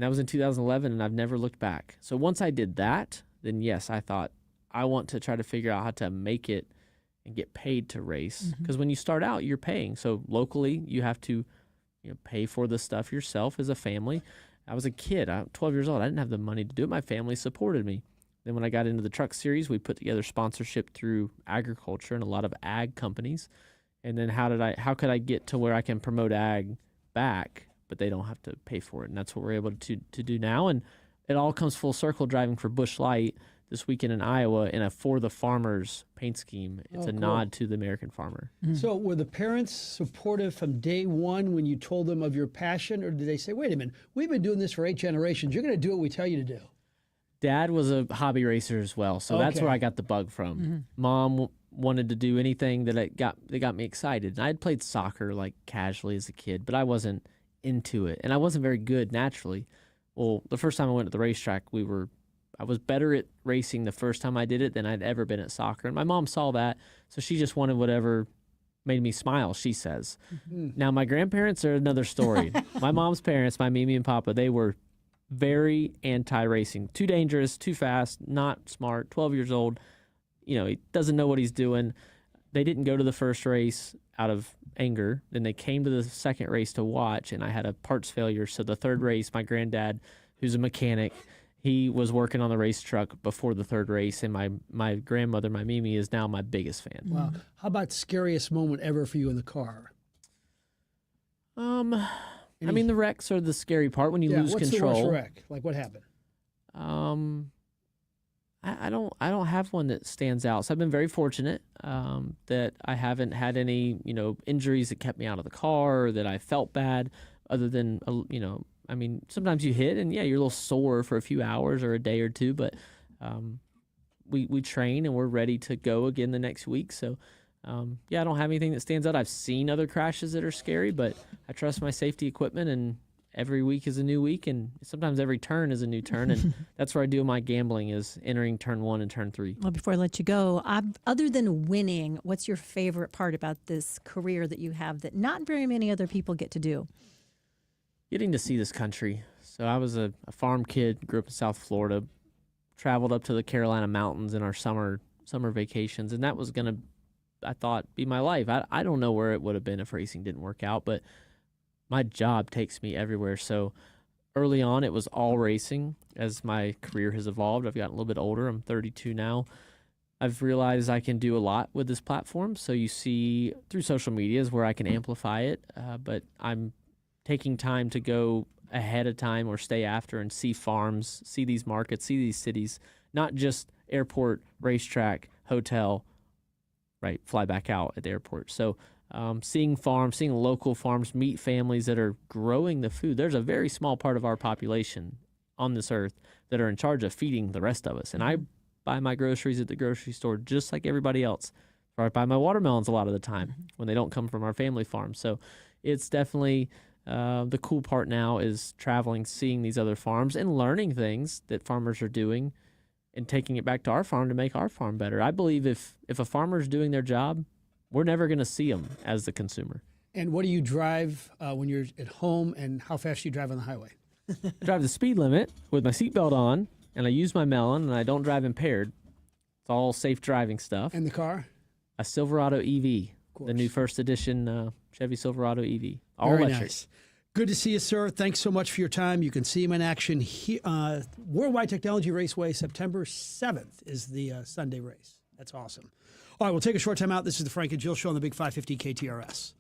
that was in 2011, and I've never looked back. So once I did that, then yes, I thought, I want to try to figure out how to make it and get paid to race. Because when you start out, you're paying. So locally, you have to pay for the stuff yourself as a family. I was a kid. I'm 12 years old. I didn't have the money to do it. My family supported me. Then when I got into the truck series, we put together sponsorship through agriculture and a lot of ag companies. And then how could I get to where I can promote ag back, but they don't have to pay for it? And that's what we're able to do now. And it all comes full circle driving for Busch Light. this weekend in Iowa in a For the Farmers paint scheme. It's a cool. nod to the American farmer. So were the parents supportive from day one when you told them of your passion, or did they say, wait a minute, we've been doing this for 8 generations. You're going to do what we tell you to do? Dad was a hobby racer as well, so that's Okay. where I got the bug from. Mom wanted to do anything that got me excited. And I had played soccer like casually as a kid, but I wasn't into it, and I wasn't very good naturally. Well, the first time I went to the racetrack, I was better at racing the first time I did it than I'd ever been at soccer, and my mom saw that, so she just wanted whatever made me smile, she says. Now, my grandparents are another story. My mom's parents, my Mimi and Papa, they were very anti-racing. Too dangerous, too fast, not smart, 12 years old. He doesn't know what he's doing. They didn't go to the first race out of anger. Then they came to the second race to watch, and I had a parts failure. So the third race, my granddad, who's a mechanic, he was working on the race truck before the third race, and my grandmother, my Mimi, is now my biggest fan. Wow. How about scariest moment ever for you in the car? I mean, the wrecks are the scary part when you lose what's control. the worst wreck? Like, what happened? I don't have one that stands out. So I've been very fortunate that I haven't had any injuries that kept me out of the car or that I felt bad. Other than I mean, sometimes you hit and you're a little sore for a few hours or a day or two, but we train and we're ready to go again the next week. So. I don't have anything that stands out. I've seen other crashes that are scary, but I trust my safety equipment, and every week is a new week, and sometimes every turn is a new turn, and that's where I do my gambling, is entering turn 1 and turn 3. Well, before I let you go, other than winning, what's your favorite part about this career that you have that not very many other people get to do? Getting to see this country. So I was a farm kid, grew up in South Florida, traveled up to the Carolina mountains in our summer vacations, and that was going to, I thought, be my life. I don't know where it would have been if racing didn't work out, but my job takes me everywhere. So early on, it was all racing. As my career has evolved, I've gotten a little bit older. I'm 32 now. I've realized I can do a lot with this platform. So you see through social media is where I can amplify it, but I'm taking time to go ahead of time or stay after and see farms, see these markets, see these cities, not just airport, racetrack, hotel, right, fly back out at the airport. So seeing farms, seeing local farms, meet families that are growing the food. There's a very small part of our population on this earth that are in charge of feeding the rest of us. And I buy my groceries at the grocery store just like everybody else. Or I buy my watermelons a lot of the time when they don't come from our family farm. So it's definitely the cool part now is traveling, seeing these other farms and learning things that farmers are doing and taking it back to our farm to make our farm better. I believe if a farmer's doing their job, we're never going to see them as the consumer. And what do you drive when you're at home, and how fast do you drive on the highway? I drive the speed limit with my seatbelt on, and I use my melon, and I don't drive impaired. It's all safe driving stuff. And the car? A Silverado EV, the new first edition Chevy Silverado EV, all Very electric. nice. Good to see you, sir. Thanks so much for your time. You can see him in action here, Worldwide Technology Raceway. September 7th is the Sunday race. That's awesome. All right, we'll take a short time out. This is the Frank and Jill Show on the Big 550 KTRS.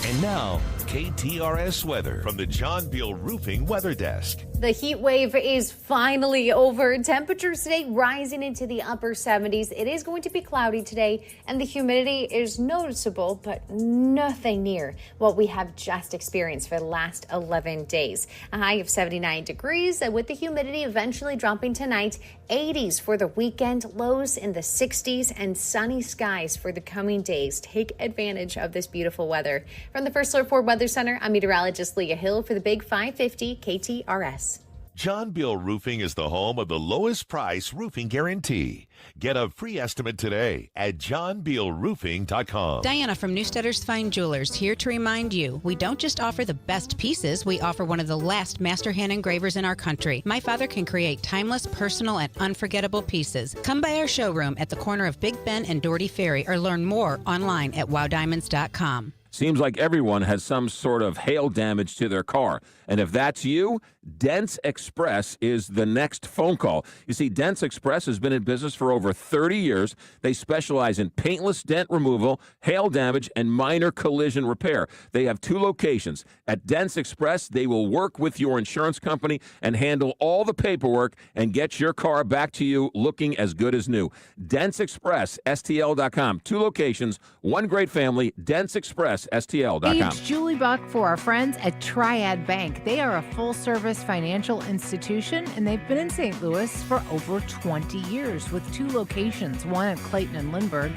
And now, KTRS weather from the John Beal Roofing Weather Desk. The heat wave is finally over. Temperatures today rising into the upper 70s. It is going to be cloudy today, and the humidity is noticeable, but nothing near what we have just experienced for the last 11 days. A high of 79 degrees, with the humidity eventually dropping tonight. 80s for the weekend, lows in the 60s, and sunny skies for the coming days. Take advantage of this beautiful weather. From the First Alert Ford Weather Center, I'm meteorologist Leah Hill for the Big 550 KTRS. John Beal Roofing is the home of the lowest price roofing guarantee. Get a free estimate today at johnbealroofing.com. Diana from Newsteaders Fine Jewelers here to remind you, we don't just offer the best pieces, we offer one of the last master hand engravers in our country. My father can create timeless, personal, and unforgettable pieces. Come by our showroom at the corner of Big Ben and Doherty Ferry or learn more online at wowdiamonds.com. Seems like everyone has some sort of hail damage to their car. And if that's you, Dents Express is the next phone call. You see, Dents Express has been in business for over 30 years. They specialize in paintless dent removal, hail damage, and minor collision repair. They have 2 locations. At Dents Express, they will work with your insurance company and handle all the paperwork and get your car back to you looking as good as new. Dents Express, STL.com. 2 locations, 1 great family, Dents Express, STL.com. It's Julie Buck for our friends at Triad Bank. They are a full-service financial institution, and they've been in St. Louis for over 20 years with 2 locations, one at Clayton and Lindbergh,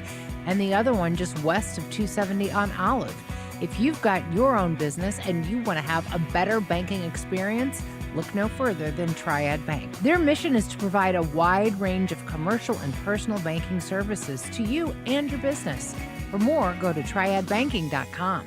and the other one just west of 270 on Olive. If you've got your own business and you want to have a better banking experience, look no further than Triad Bank. Their mission is to provide a wide range of commercial and personal banking services to you and your business. For more, go to triadbanking.com.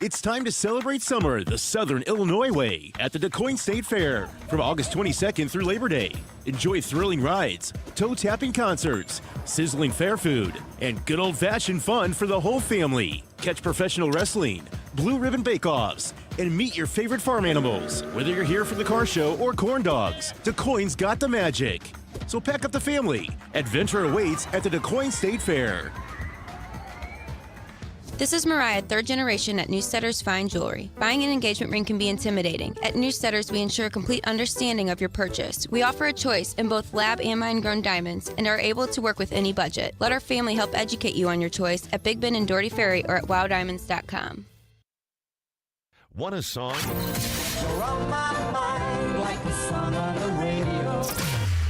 It's time to celebrate summer the Southern Illinois way at the DeCoin State Fair from August 22nd through Labor Day. Enjoy thrilling rides, toe-tapping concerts, sizzling fair food, and good old-fashioned fun for the whole family. Catch professional wrestling, blue ribbon bake-offs, and meet your favorite farm animals. Whether you're here for the car show or corn dogs, DeCoin's got the magic. So pack up the family. Adventure awaits at the DeCoin State Fair. This is Mariah, 3rd generation at Newsteaders Fine Jewelry. Buying an engagement ring can be intimidating. At Newsteaders, we ensure complete understanding of your purchase. We offer a choice in both lab and mine-grown diamonds and are able to work with any budget. Let our family help educate you on your choice at Big Ben and Doherty Ferry or at wowdiamonds.com. Want a song? Around my mind like a song on the radio.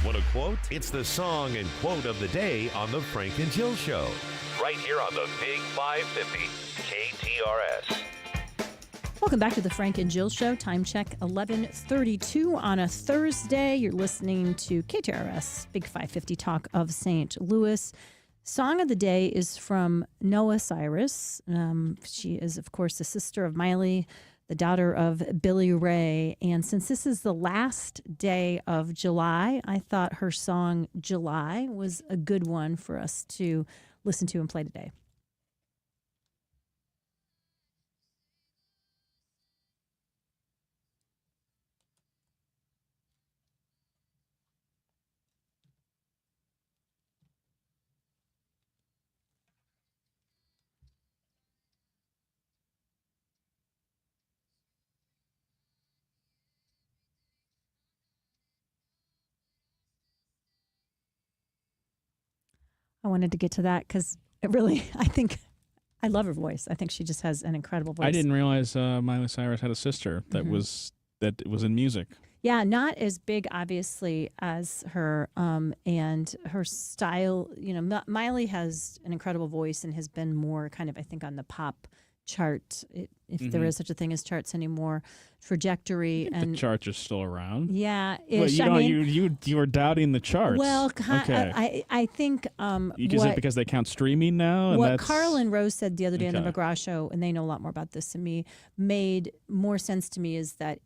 Want a quote? It's the song and quote of the day on the Frank and Jill Show. Right here on the Big 550 KTRS. Welcome back to the Frank and Jill Show. Time check 11:32 on a Thursday. You're listening to KTRS Big 550 Talk of St. Louis. Song of the day is from Noah Cyrus. She is, of course, the sister of Miley, the daughter of Billy Ray. And since this is the last day of July, I thought her song July was a good one for us to listen to and play today. I wanted to get to that because it really, I love her voice. I think she just has an incredible voice. I didn't realize Miley Cyrus had a sister that was in music. Yeah, not as big, obviously, as her, and her style. You know, Miley has an incredible voice and has been more kind of, I think, on the pop chart, if there is such a thing as charts anymore, trajectory. And the charts are still around. Yeah, well, you were doubting the charts. Well, okay. I think is it because they count streaming now? And what Carl and Rose said the other day on the McGraw Show, and they know a lot more about this than me, made more sense to me is that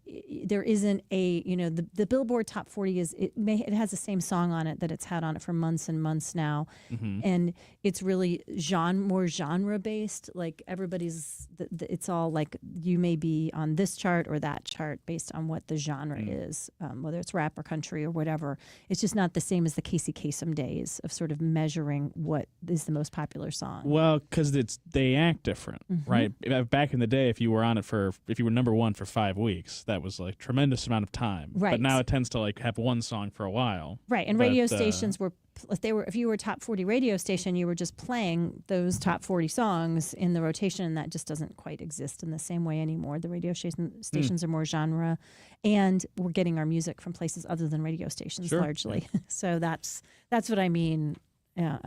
there isn't a, the Billboard Top 40 it has the same song on it that it's had on it for months and months now, and it's really more genre based. Like everybody's, it's all like you may be on this chart or that chart based on what the genre is, whether it's rap or country or whatever. It's just not the same as the Casey Kasem days of sort of measuring what is the most popular song. Well, because they act different, right? Back in the day, if you were number one for 5 weeks, that was like tremendous amount of time. Right. But now it tends to like have one song for a while. Right, and radio stations were. If you were a top 40 radio station, you were just playing those top 40 songs in the rotation, and that just doesn't quite exist in the same way anymore. The radio stations are more genre, and we're getting our music from places other than radio stations largely. Yeah. So that's what I mean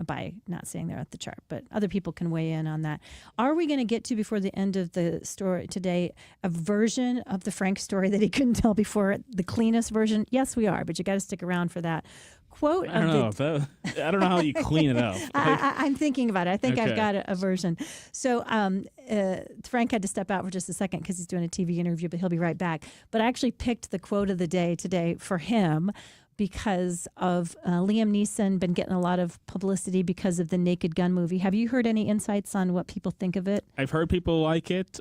by not saying they're at the chart. But other people can weigh in on that. Are we going to get to, before the end of the story today, a version of the Frank story that he couldn't tell before, the cleanest version? Yes, we are, but you got to stick around for that. Quote I don't know how you clean it up. I'm thinking about it. I think Okay. I've got a version. So Frank had to step out for just a second because he's doing a TV interview, but he'll be right back. But I actually picked the quote of the day today for him because of Liam Neeson been getting a lot of publicity because of the Naked Gun movie. Have you heard any insights on what people think of it? I've heard people like it.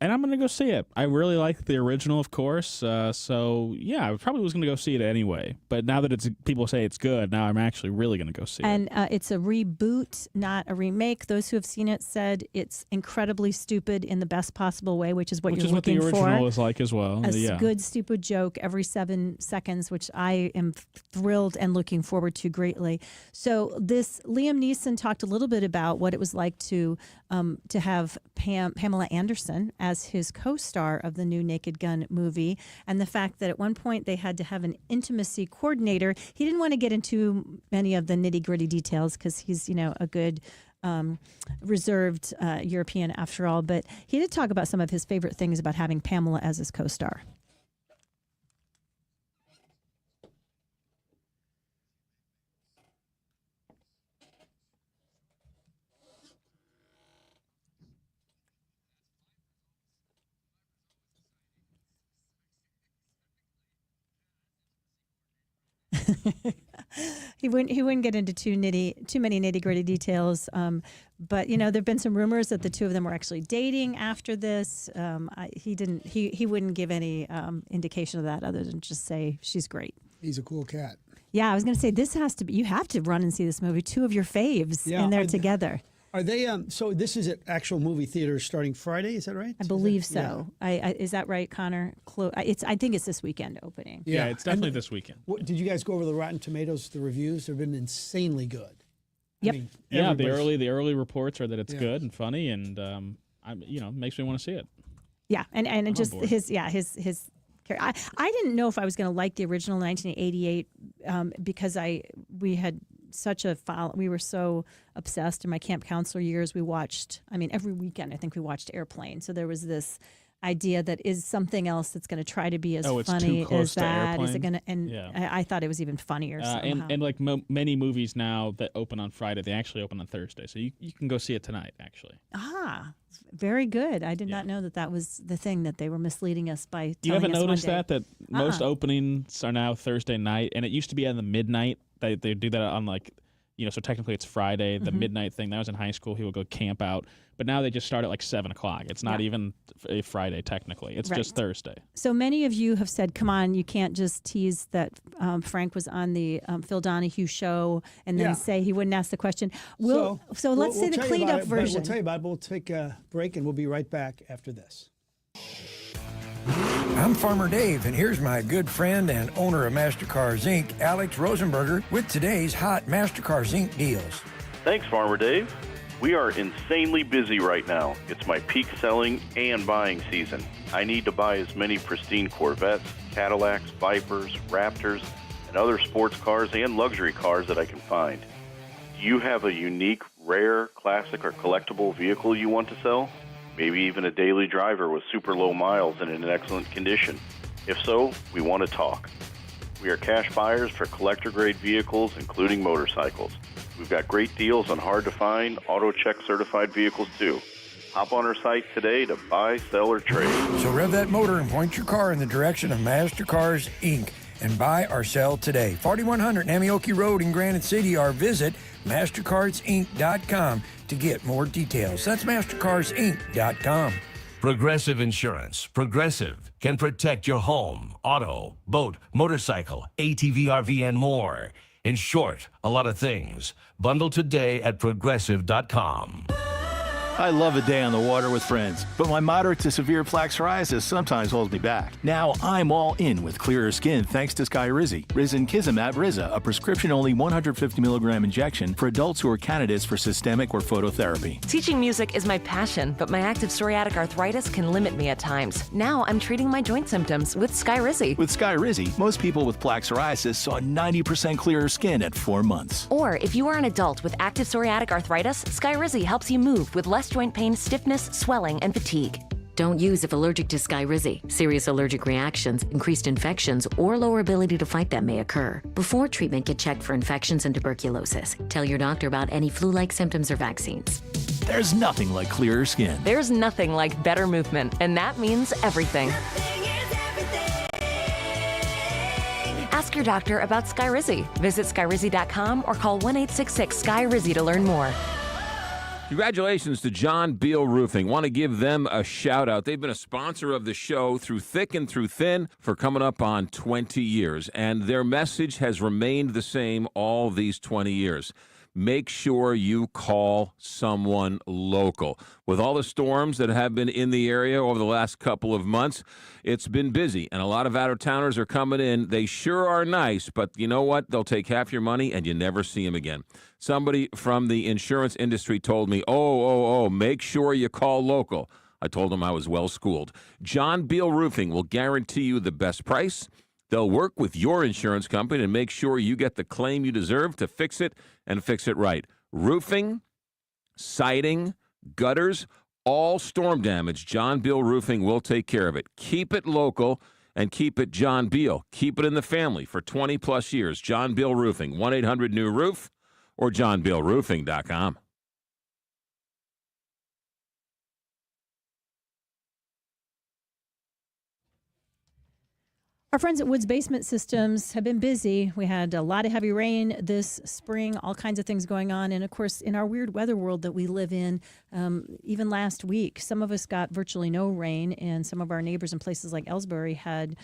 And I'm going to go see it. I really like the original, of course. So, yeah, I probably was going to go see it anyway. But now that people say it's good, now I'm actually really going to go see it. And it's a reboot, not a remake. Those who have seen it said it's incredibly stupid in the best possible way, which is what you're looking for. Which is what the original is like as well. A good, stupid joke every 7 seconds, which I am thrilled and looking forward to greatly. So Liam Neeson talked a little bit about what it was like to have Pamela Anderson as his co-star of the new Naked Gun movie, and the fact that at one point they had to have an intimacy coordinator. He didn't want to get into many of the nitty-gritty details because he's, a good reserved European after all, but he did talk about some of his favorite things about having Pamela as his co-star. He wouldn't get into too many nitty gritty details, but there've been some rumors that the two of them were actually dating after this. He wouldn't give any indication of that other than just say she's great. He's a cool cat. Yeah, I was going to say you have to run and see this movie. Two of your faves in there together. Are they? So this is at actual movie theaters starting Friday. Is that right? I believe so. Yeah. Is that right, Connor? I think it's this weekend opening. Yeah, it's definitely this weekend. Did you guys go over the Rotten Tomatoes? The reviews have been insanely good. Yep. The early reports are that it's good and funny, and makes me want to see it. Yeah, and just his character. I didn't know if I was going to like the original 1988 because we had such a follow. We were so obsessed in my camp counselor years. We watched, every weekend I think we watched Airplane. So there was this idea that is something else that's going to try to be as funny as that. Is it going to? And I thought it was even funnier. And like many movies now that open on Friday, they actually open on Thursday. So you can go see it tonight, actually. Ah, very good. I did not know that was the thing, that they were misleading us by You telling haven't us noticed one day. that most openings are now Thursday night, and it used to be on the midnight. They do that on so technically it's Friday, the midnight thing. That was in high school. He would go camp out. But now they just start at 7 o'clock. It's not even a Friday technically. It's just Thursday. So many of you have said, come on, you can't just tease that Frank was on the Phil Donahue show and then say he wouldn't ask the question. So let's say the cleaned up version. We'll tell you about it. We'll take a break and we'll be right back after this. I'm Farmer Dave, and here's my good friend and owner of MasterCars Inc., Alex Rosenberger, with today's hot MasterCars Inc. deals. Thanks, Farmer Dave. We are insanely busy right now. It's my peak selling and buying season. I need to buy as many pristine Corvettes, Cadillacs, Vipers, Raptors, and other sports cars and luxury cars that I can find. Do you have a unique, rare, classic, or collectible vehicle you want to sell? Maybe even a daily driver with super low miles and in excellent condition. If so, we want to talk. We are cash buyers for collector-grade vehicles, including motorcycles. We've got great deals on hard-to-find, auto-check certified vehicles, too. Hop on our site today to buy, sell, or trade. So rev that motor and point your car in the direction of MasterCars Inc. and buy or sell today. 4100 Namioki Road in Granite City, or visit MasterCarsInc.com to get more details. That's MasterCarsInc.com. Progressive Insurance. Progressive can protect your home, auto, boat, motorcycle, ATV, RV, and more. In short, a lot of things. Bundle today at Progressive.com. I love a day on the water with friends, but my moderate to severe plaque psoriasis sometimes holds me back. Now I'm all in with clearer skin thanks to Skyrizi. Risankizumab Riza, a prescription-only 150 milligram injection for adults who are candidates for systemic or phototherapy. Teaching music is my passion, but my active psoriatic arthritis can limit me at times. Now I'm treating my joint symptoms with Skyrizi. With Skyrizi, most people with plaque psoriasis saw 90% clearer skin at 4 months. Or if you are an adult with active psoriatic arthritis, Skyrizi helps you move with less joint pain, stiffness, swelling, and fatigue. Don't use if allergic to Skyrizi. Serious allergic reactions, increased infections, or lower ability to fight them may occur. Before treatment, get checked for infections and tuberculosis. Tell your doctor about any flu-like symptoms or vaccines. There's nothing like clearer skin. There's nothing like better movement, and that means everything. Ask your doctor about Skyrizi. Visit Skyrizi.com or call 1-866-SKY-RIZZI to learn more. Congratulations to John Beal Roofing. Want to give them a shout out. They've been a sponsor of the show through thick and through thin for coming up on 20 years. And their message has remained the same all these 20 years. Make sure you call someone local. With all the storms that have been in the area over the last couple of months, it's been busy, and a lot of out-of-towners are coming in. They sure are nice, but you know what? They'll take half your money, and you never see them again. Somebody from the insurance industry told me, make sure you call local. I told him I was well-schooled. John Beal Roofing will guarantee you the best price. They'll work with your insurance company to make sure you get the claim you deserve to fix it and fix it right. Roofing, siding, gutters, all storm damage, John Beal Roofing will take care of it. Keep it local and keep it John Beal. Keep it in the family for 20-plus years. John Beal Roofing, 1-800-NEW-ROOF or johnbealroofing.com. Our friends at Woods Basement Systems have been busy. We had a lot of heavy rain this spring, all kinds of things going on. And of course, in our weird weather world that we live in, even last week, some of us got virtually no rain, and some of our neighbors in places like Ellsbury had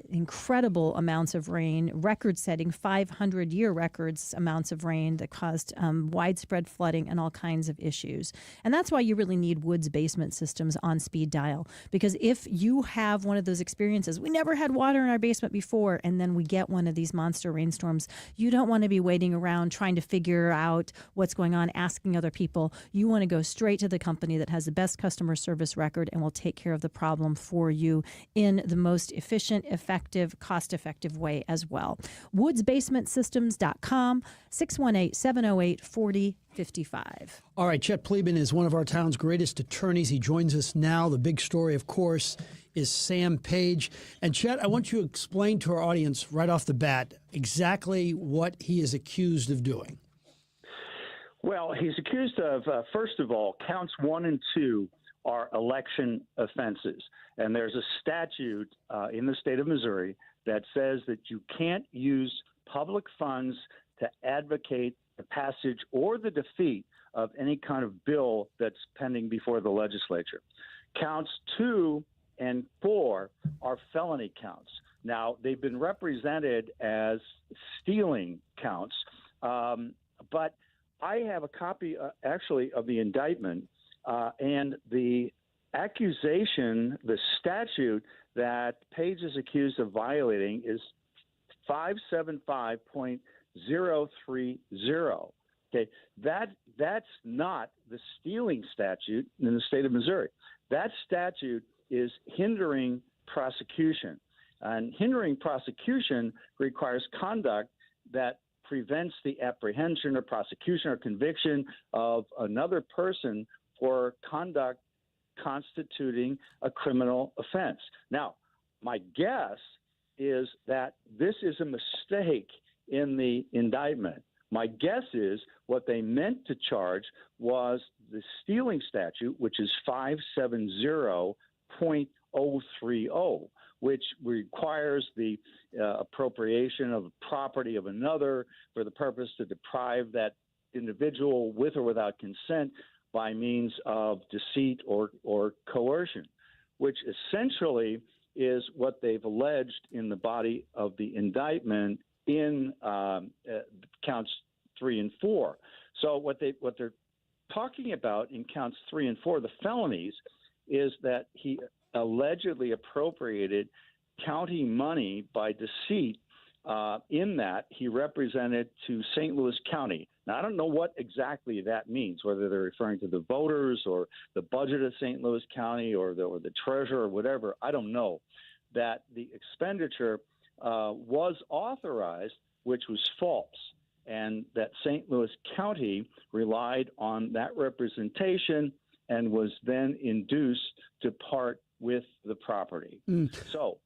incredible amounts of rain, record-setting 500-year records amounts of rain that caused widespread flooding and all kinds of issues. And that's why you really need Woods Basement Systems on speed dial, because if you have one of those experiences, we never had water in our basement before, and then we get one of these monster rainstorms, you don't want to be waiting around trying to figure out what's going on, asking other people. You want to go straight to the company that has the best customer service record and will take care of the problem for you in the most efficient, effective, cost-effective way as well. WoodsBasementSystems.com, 618-708-4055. All right, Chet Pleban is one of our town's greatest attorneys. He joins us now. The big story, of course, is Sam Page. And Chet, I want you to explain to our audience right off the bat exactly what he is accused of doing. Well, he's accused of, first of all, counts 1 and 2 are election offenses. And there's a statute in the state of Missouri that says that you can't use public funds to advocate the passage or the defeat of any kind of bill that's pending before the legislature. Counts 2 and 4 are felony counts. Now, they've been represented as stealing counts, but I have a copy, actually, of the indictment. And the accusation, the statute that Page is accused of violating is 575.030. Okay, that's not the stealing statute in the state of Missouri. That statute is hindering prosecution. And hindering prosecution requires conduct that prevents the apprehension or prosecution or conviction of another person for conduct constituting a criminal offense. Now, my guess is that this is a mistake in the indictment. My guess is what they meant to charge was the stealing statute, which is 570.030, which requires the appropriation of property of another for the purpose to deprive that individual with or without consent by means of deceit or coercion, which essentially is what they've alleged in the body of the indictment in counts 3 and 4. So what they're talking about in counts 3 and 4, the felonies, is that he allegedly appropriated county money by deceit in that he represented to St. Louis County. Now, I don't know what exactly that means, whether they're referring to the voters or the budget of St. Louis County or the treasurer or whatever. I don't know. That the expenditure was authorized, which was false, and that St. Louis County relied on that representation and was then induced to part with the property. So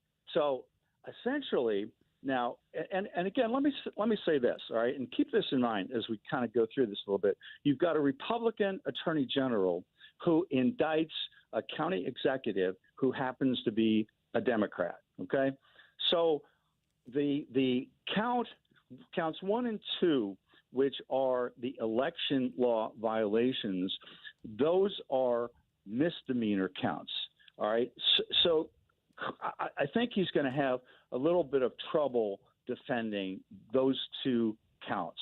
essentially, now, and again, let me say this, all right, and keep this in mind as we kind of go through this a little bit. You've got a Republican attorney general who indicts a county executive who happens to be a Democrat, okay? So the counts 1 and 2 which are the election law violations, those are misdemeanor counts. All right. So I think he's going to have a little bit of trouble defending those two counts.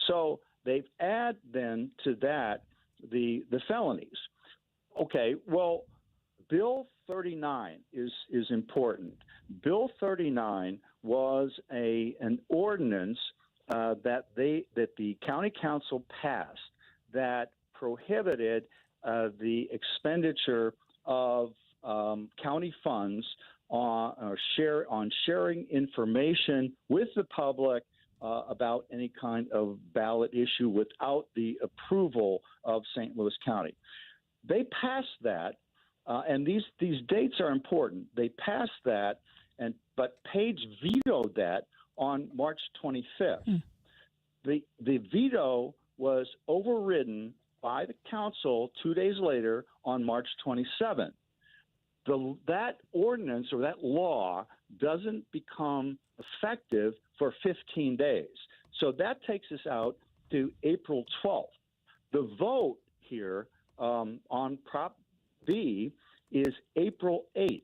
So they've added then to that the felonies. Okay, well, Bill 39 is important. Bill 39 was an ordinance that the county council passed that prohibited the expenditure of county funds on sharing information with the public about any kind of ballot issue without the approval of St. Louis County. They passed that, and these dates are important. They passed that, but Page vetoed that on March 25th. The veto was overridden by the council 2 days later on March 27th. That ordinance or that law doesn't become effective for 15 days. So that takes us out to April 12th. The vote here on Prop B is April 8th.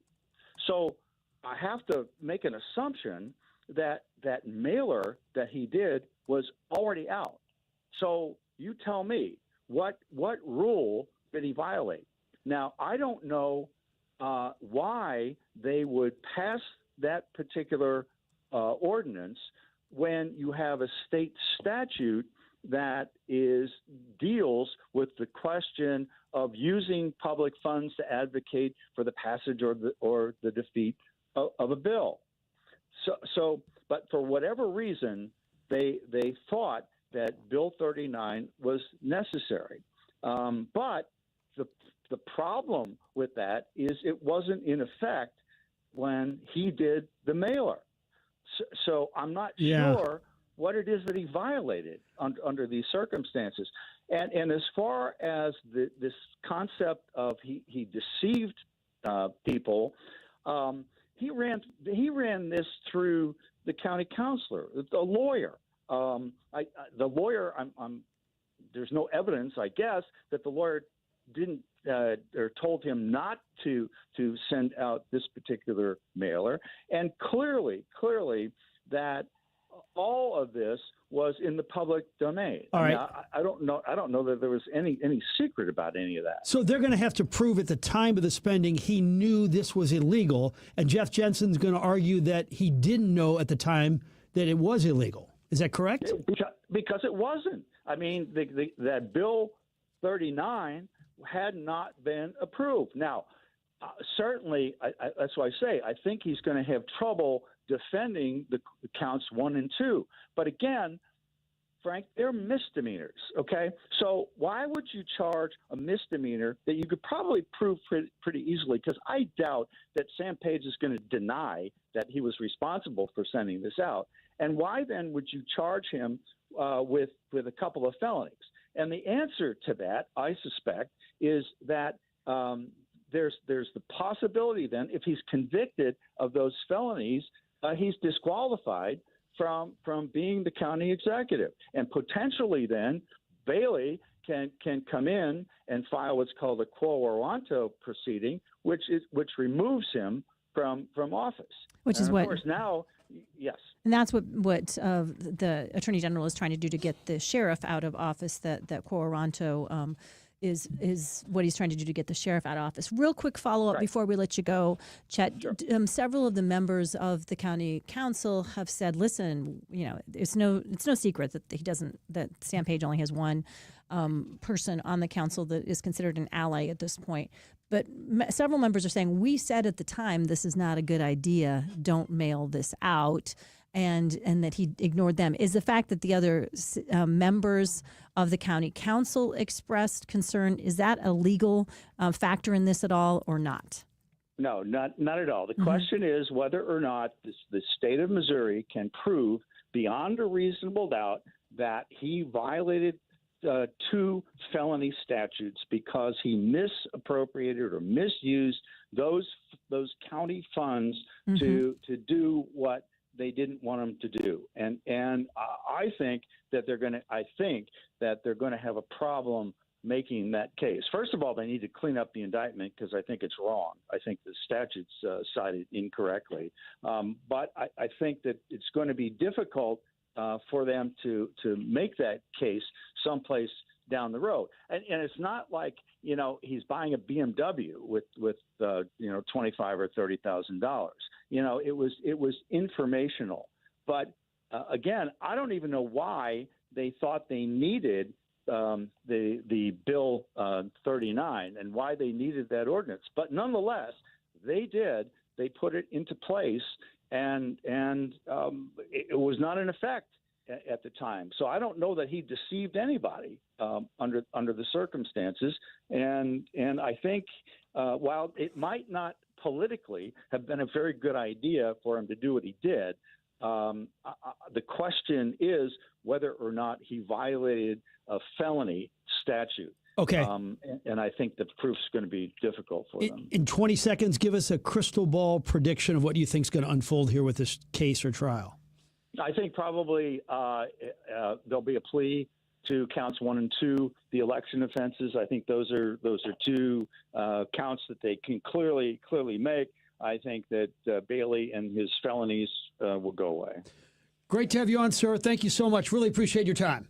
So I have to make an assumption that that mailer that he did was already out. So you tell me, what rule did he violate? Now, I don't know why they would pass that particular ordinance when you have a state statute that deals with the question of using public funds to advocate for the passage or the defeat of a bill. But for whatever reason, they thought that Bill 39 was necessary. But the problem with that is it wasn't in effect when he did the mailer. So I'm not sure what it is that he violated under these circumstances. And as far as this concept of he deceived people, he ran this through the county counselor, the lawyer. The lawyer, there's no evidence, I guess, that the lawyer didn't or told him not to send out this particular mailer, and clearly that all of this was in the public domain. All right. I don't know that there was any secret about any of that. So they're going to have to prove at the time of the spending he knew this was illegal, and Jeff Jensen's going to argue that he didn't know at the time that it was illegal. Is that correct? Because it wasn't. I mean, that Bill 39 had not been approved. Now, certainly, that's why I say I think he's going to have trouble defending the counts 1 and 2. But again, Frank, they're misdemeanors, okay? So why would you charge a misdemeanor that you could probably prove pretty easily? Because I doubt that Sam Page is going to deny that he was responsible for sending this out. And why then would you charge him with a couple of felonies? And the answer to that, I suspect, is that there's the possibility then, if he's convicted of those felonies, he's disqualified from being the county executive, and potentially then Bailey can come in and file what's called a quo warranto proceeding, which removes him from office. Which is what, of course, now, yes. And that's what the Attorney General is trying to do to get the sheriff out of office. That quo warranto is what he's trying to do to get the sheriff out of office. Real quick follow-up before we let you go, Chet. Sure. Several of the members of the county council have said, listen, it's no secret that Sam Page only has one person on the council that is considered an ally at this point. But several members are saying, we said at the time this is not a good idea, don't mail this out, and that he ignored them. Is the fact that the other members of the county council expressed concern, is that a legal factor in this at all or not? No, not at all. The question is whether or not the state of Missouri can prove beyond a reasonable doubt that he violated 2 felony statutes because he misappropriated or misused those county funds to do what they didn't want him to do. And I think that they're going to have a problem making that case. First of all, they need to clean up the indictment because I think it's wrong. I think the statute's cited incorrectly. But I think that it's going to be difficult for them to make that case someplace down the road. And it's not like, he's buying a BMW with $25,000 or $30,000. It was informational. But again, I don't even know why they thought they needed the Bill 39 and why they needed that ordinance. But nonetheless, they did. They put it into place, and it was not in effect at the time. So I don't know that he deceived anybody under the circumstances. And I think while it might not politically have been a very good idea for him to do what he did, the question is whether or not he violated a felony statute. Okay. And I think the proof's going to be difficult for them. In 20 seconds, give us a crystal ball prediction of what you think is going to unfold here with this case or trial. I think probably there'll be a plea to counts 1 and 2, the election offenses. I think those are two counts that they can clearly make. I think that Bailey and his felonies will go away. Great to have you on, sir. Thank you so much. Really appreciate your time.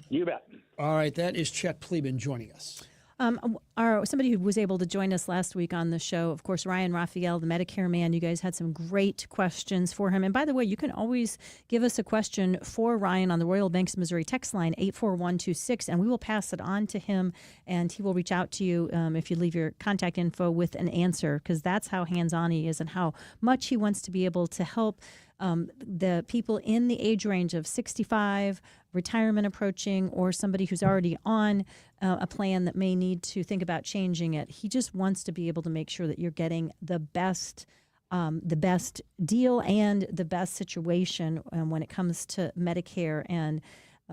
You bet. All right, that is Chet Pleban joining us. Somebody who was able to join us last week on the show, of course, Ryan Raphael, the Medicare man. You guys had some great questions for him. And by the way, you can always give us a question for Ryan on the Royal Banks of Missouri text line 84126, and we will pass it on to him, and he will reach out to you if you leave your contact info with an answer, because that's how hands-on he is and how much he wants to be able to help the people in the age range of 65, retirement approaching, or somebody who's already on a plan that may need to think about changing it. He just wants to be able to make sure that you're getting the best deal and the best situation when it comes to Medicare and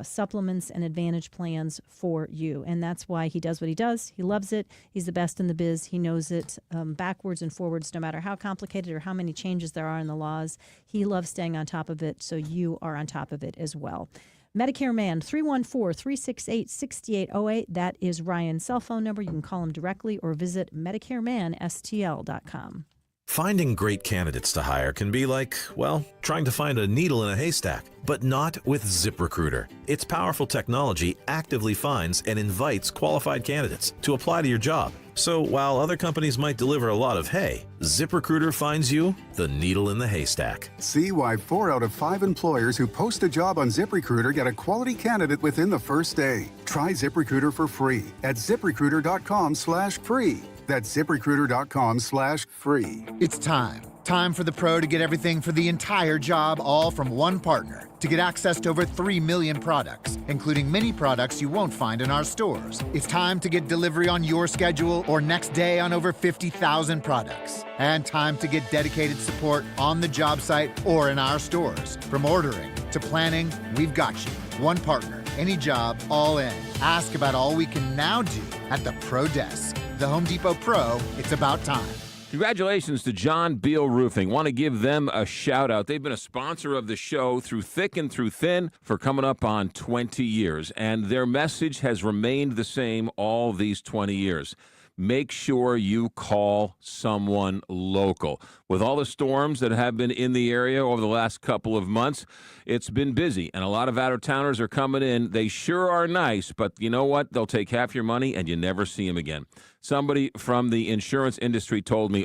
supplements and advantage plans for you. And that's why he does what he does. He loves it. He's the best in the biz. He knows it backwards and forwards, no matter how complicated or how many changes there are in the laws. He loves staying on top of it, so you are on top of it as well. Medicare Man, 314-368-6808. That is Ryan's cell phone number. You can call him directly or visit MedicareManSTL.com. Finding great candidates to hire can be like, well, trying to find a needle in a haystack, but not with ZipRecruiter. Its powerful technology actively finds and invites qualified candidates to apply to your job. So while other companies might deliver a lot of hay, ZipRecruiter finds you the needle in the haystack. See why 4 out of 5 employers who post a job on ZipRecruiter get a quality candidate within the first day. Try ZipRecruiter for free at ZipRecruiter.com/free. That's ZipRecruiter.com/free. It's time. Time for the pro to get everything for the entire job, all from one partner. To get access to over 3 million products, including many products you won't find in our stores. It's time to get delivery on your schedule or next day on over 50,000 products. And time to get dedicated support on the job site or in our stores. From ordering to planning, we've got you. One partner, any job, all in. Ask about all we can now do at the Pro Desk. The Home Depot Pro, it's about time. Congratulations to John Beal Roofing. Want to give them a shout out. They've been a sponsor of the show through thick and through thin for coming up on 20 years. And their message has remained the same all these 20 years. Make sure you call someone local. With all the storms that have been in the area over the last couple of months, it's been busy, and a lot of out-of-towners are coming in. They sure are nice, but you know what? They'll take half your money, and you never see them again. Somebody from the insurance industry told me,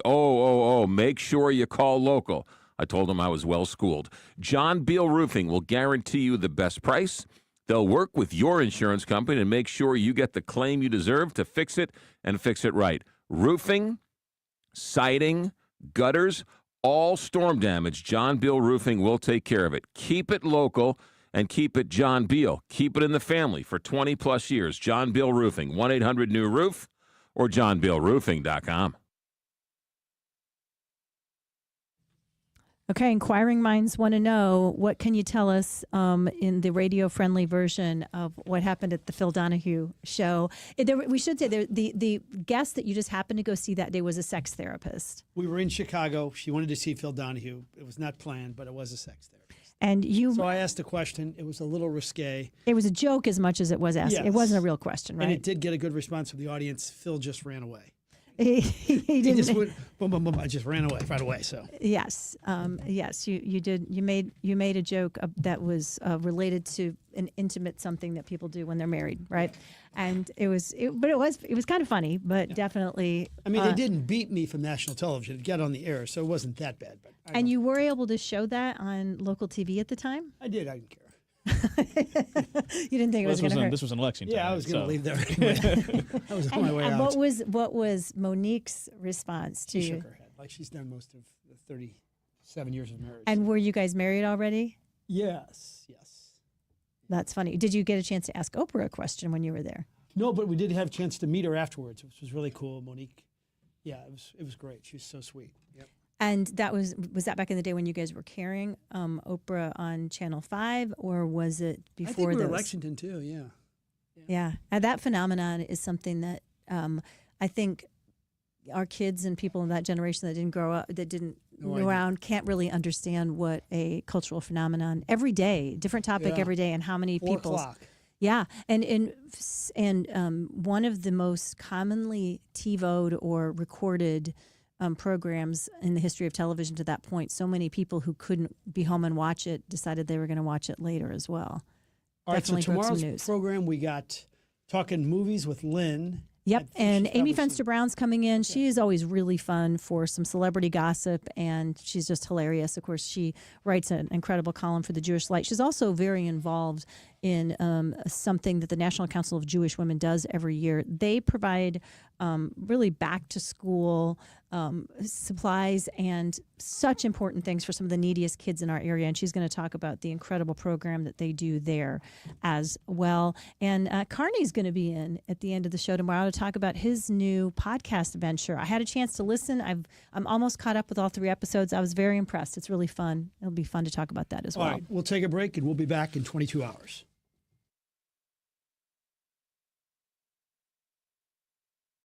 make sure you call local. I told him I was well-schooled. John Beal Roofing will guarantee you the best price. They'll work with your insurance company and make sure you get the claim you deserve to fix it and fix it right. Roofing, siding, gutters, all storm damage, John Beal Roofing will take care of it. Keep it local and keep it John Beal. Keep it in the family for 20-plus years. John Beal Roofing, 1-800-NEW-ROOF or johnbealroofing.com. Okay, inquiring minds want to know, what can you tell us in the radio-friendly version of what happened at the Phil Donahue show? We should say the guest that you just happened to go see that day was a sex therapist. We were in Chicago. She wanted to see Phil Donahue. It was not planned, but it was a sex therapist. And So I asked a question. It was a little risque. It was a joke as much as it was asked. Yes. It wasn't a real question, right? And it did get a good response from the audience. Phil just ran away. He He didn't. just went boom, boom, boom. I just ran away right away. So Yes, yes, you did. You made a joke that was related to an intimate something that people do when they're married, right? And it was kind of funny, but definitely. I mean, they didn't beat me from national television. It got on the air, so it wasn't that bad. But And you were able to show that on local TV at the time? I did. I didn't care. You didn't think it was going to hurt? This was in Lexington. Yeah, I was going to so. leave there anyway. I was on my way and out. what was Monique's response to She you? shook her head, like she's done most of the 37 years of marriage. And were you guys married already? Yes. That's funny. Did you get a chance to ask Oprah a question when you were there? No, but we did have a chance to meet her afterwards, which was really cool. Monique, yeah, it was great. She was so sweet. Yep. And that was that back in the day when you guys were carrying Oprah on Channel 5, or was it before I think we were those? in Lexington too. Yeah. Yeah, and that phenomenon is something that I think our kids and people in that generation that didn't grow up, that didn't No go idea. around, can't really understand what a cultural phenomenon every day, different topic Yeah. every day, and how many 4 people. o'clock. Yeah, and one of the most commonly TiVo'd or recorded programs in the history of television to that point. So many people who couldn't be home and watch it decided they were going to watch it later as well. All right, so Definitely broke some tomorrow's news. program, we got Talking Movies with Lynn. Yep, I think and she's Amy probably Fenster Brown's coming in. She is always really fun for some celebrity gossip, and she's just hilarious. Of course, she writes an incredible column for the Jewish Light. She's also very involved in something that the National Council of Jewish Women does every year. They provide really back-to-school supplies and such important things for some of the neediest kids in our area, and she's going to talk about the incredible program that they do there as well. And Carney's going to be in at the end of the show tomorrow to talk about his new podcast venture. I had a chance to listen. I'm almost caught up with all 3 episodes. I was very impressed. It's really fun. It'll be fun to talk about that as well. All right, we'll take a break and we'll be back in 22 hours.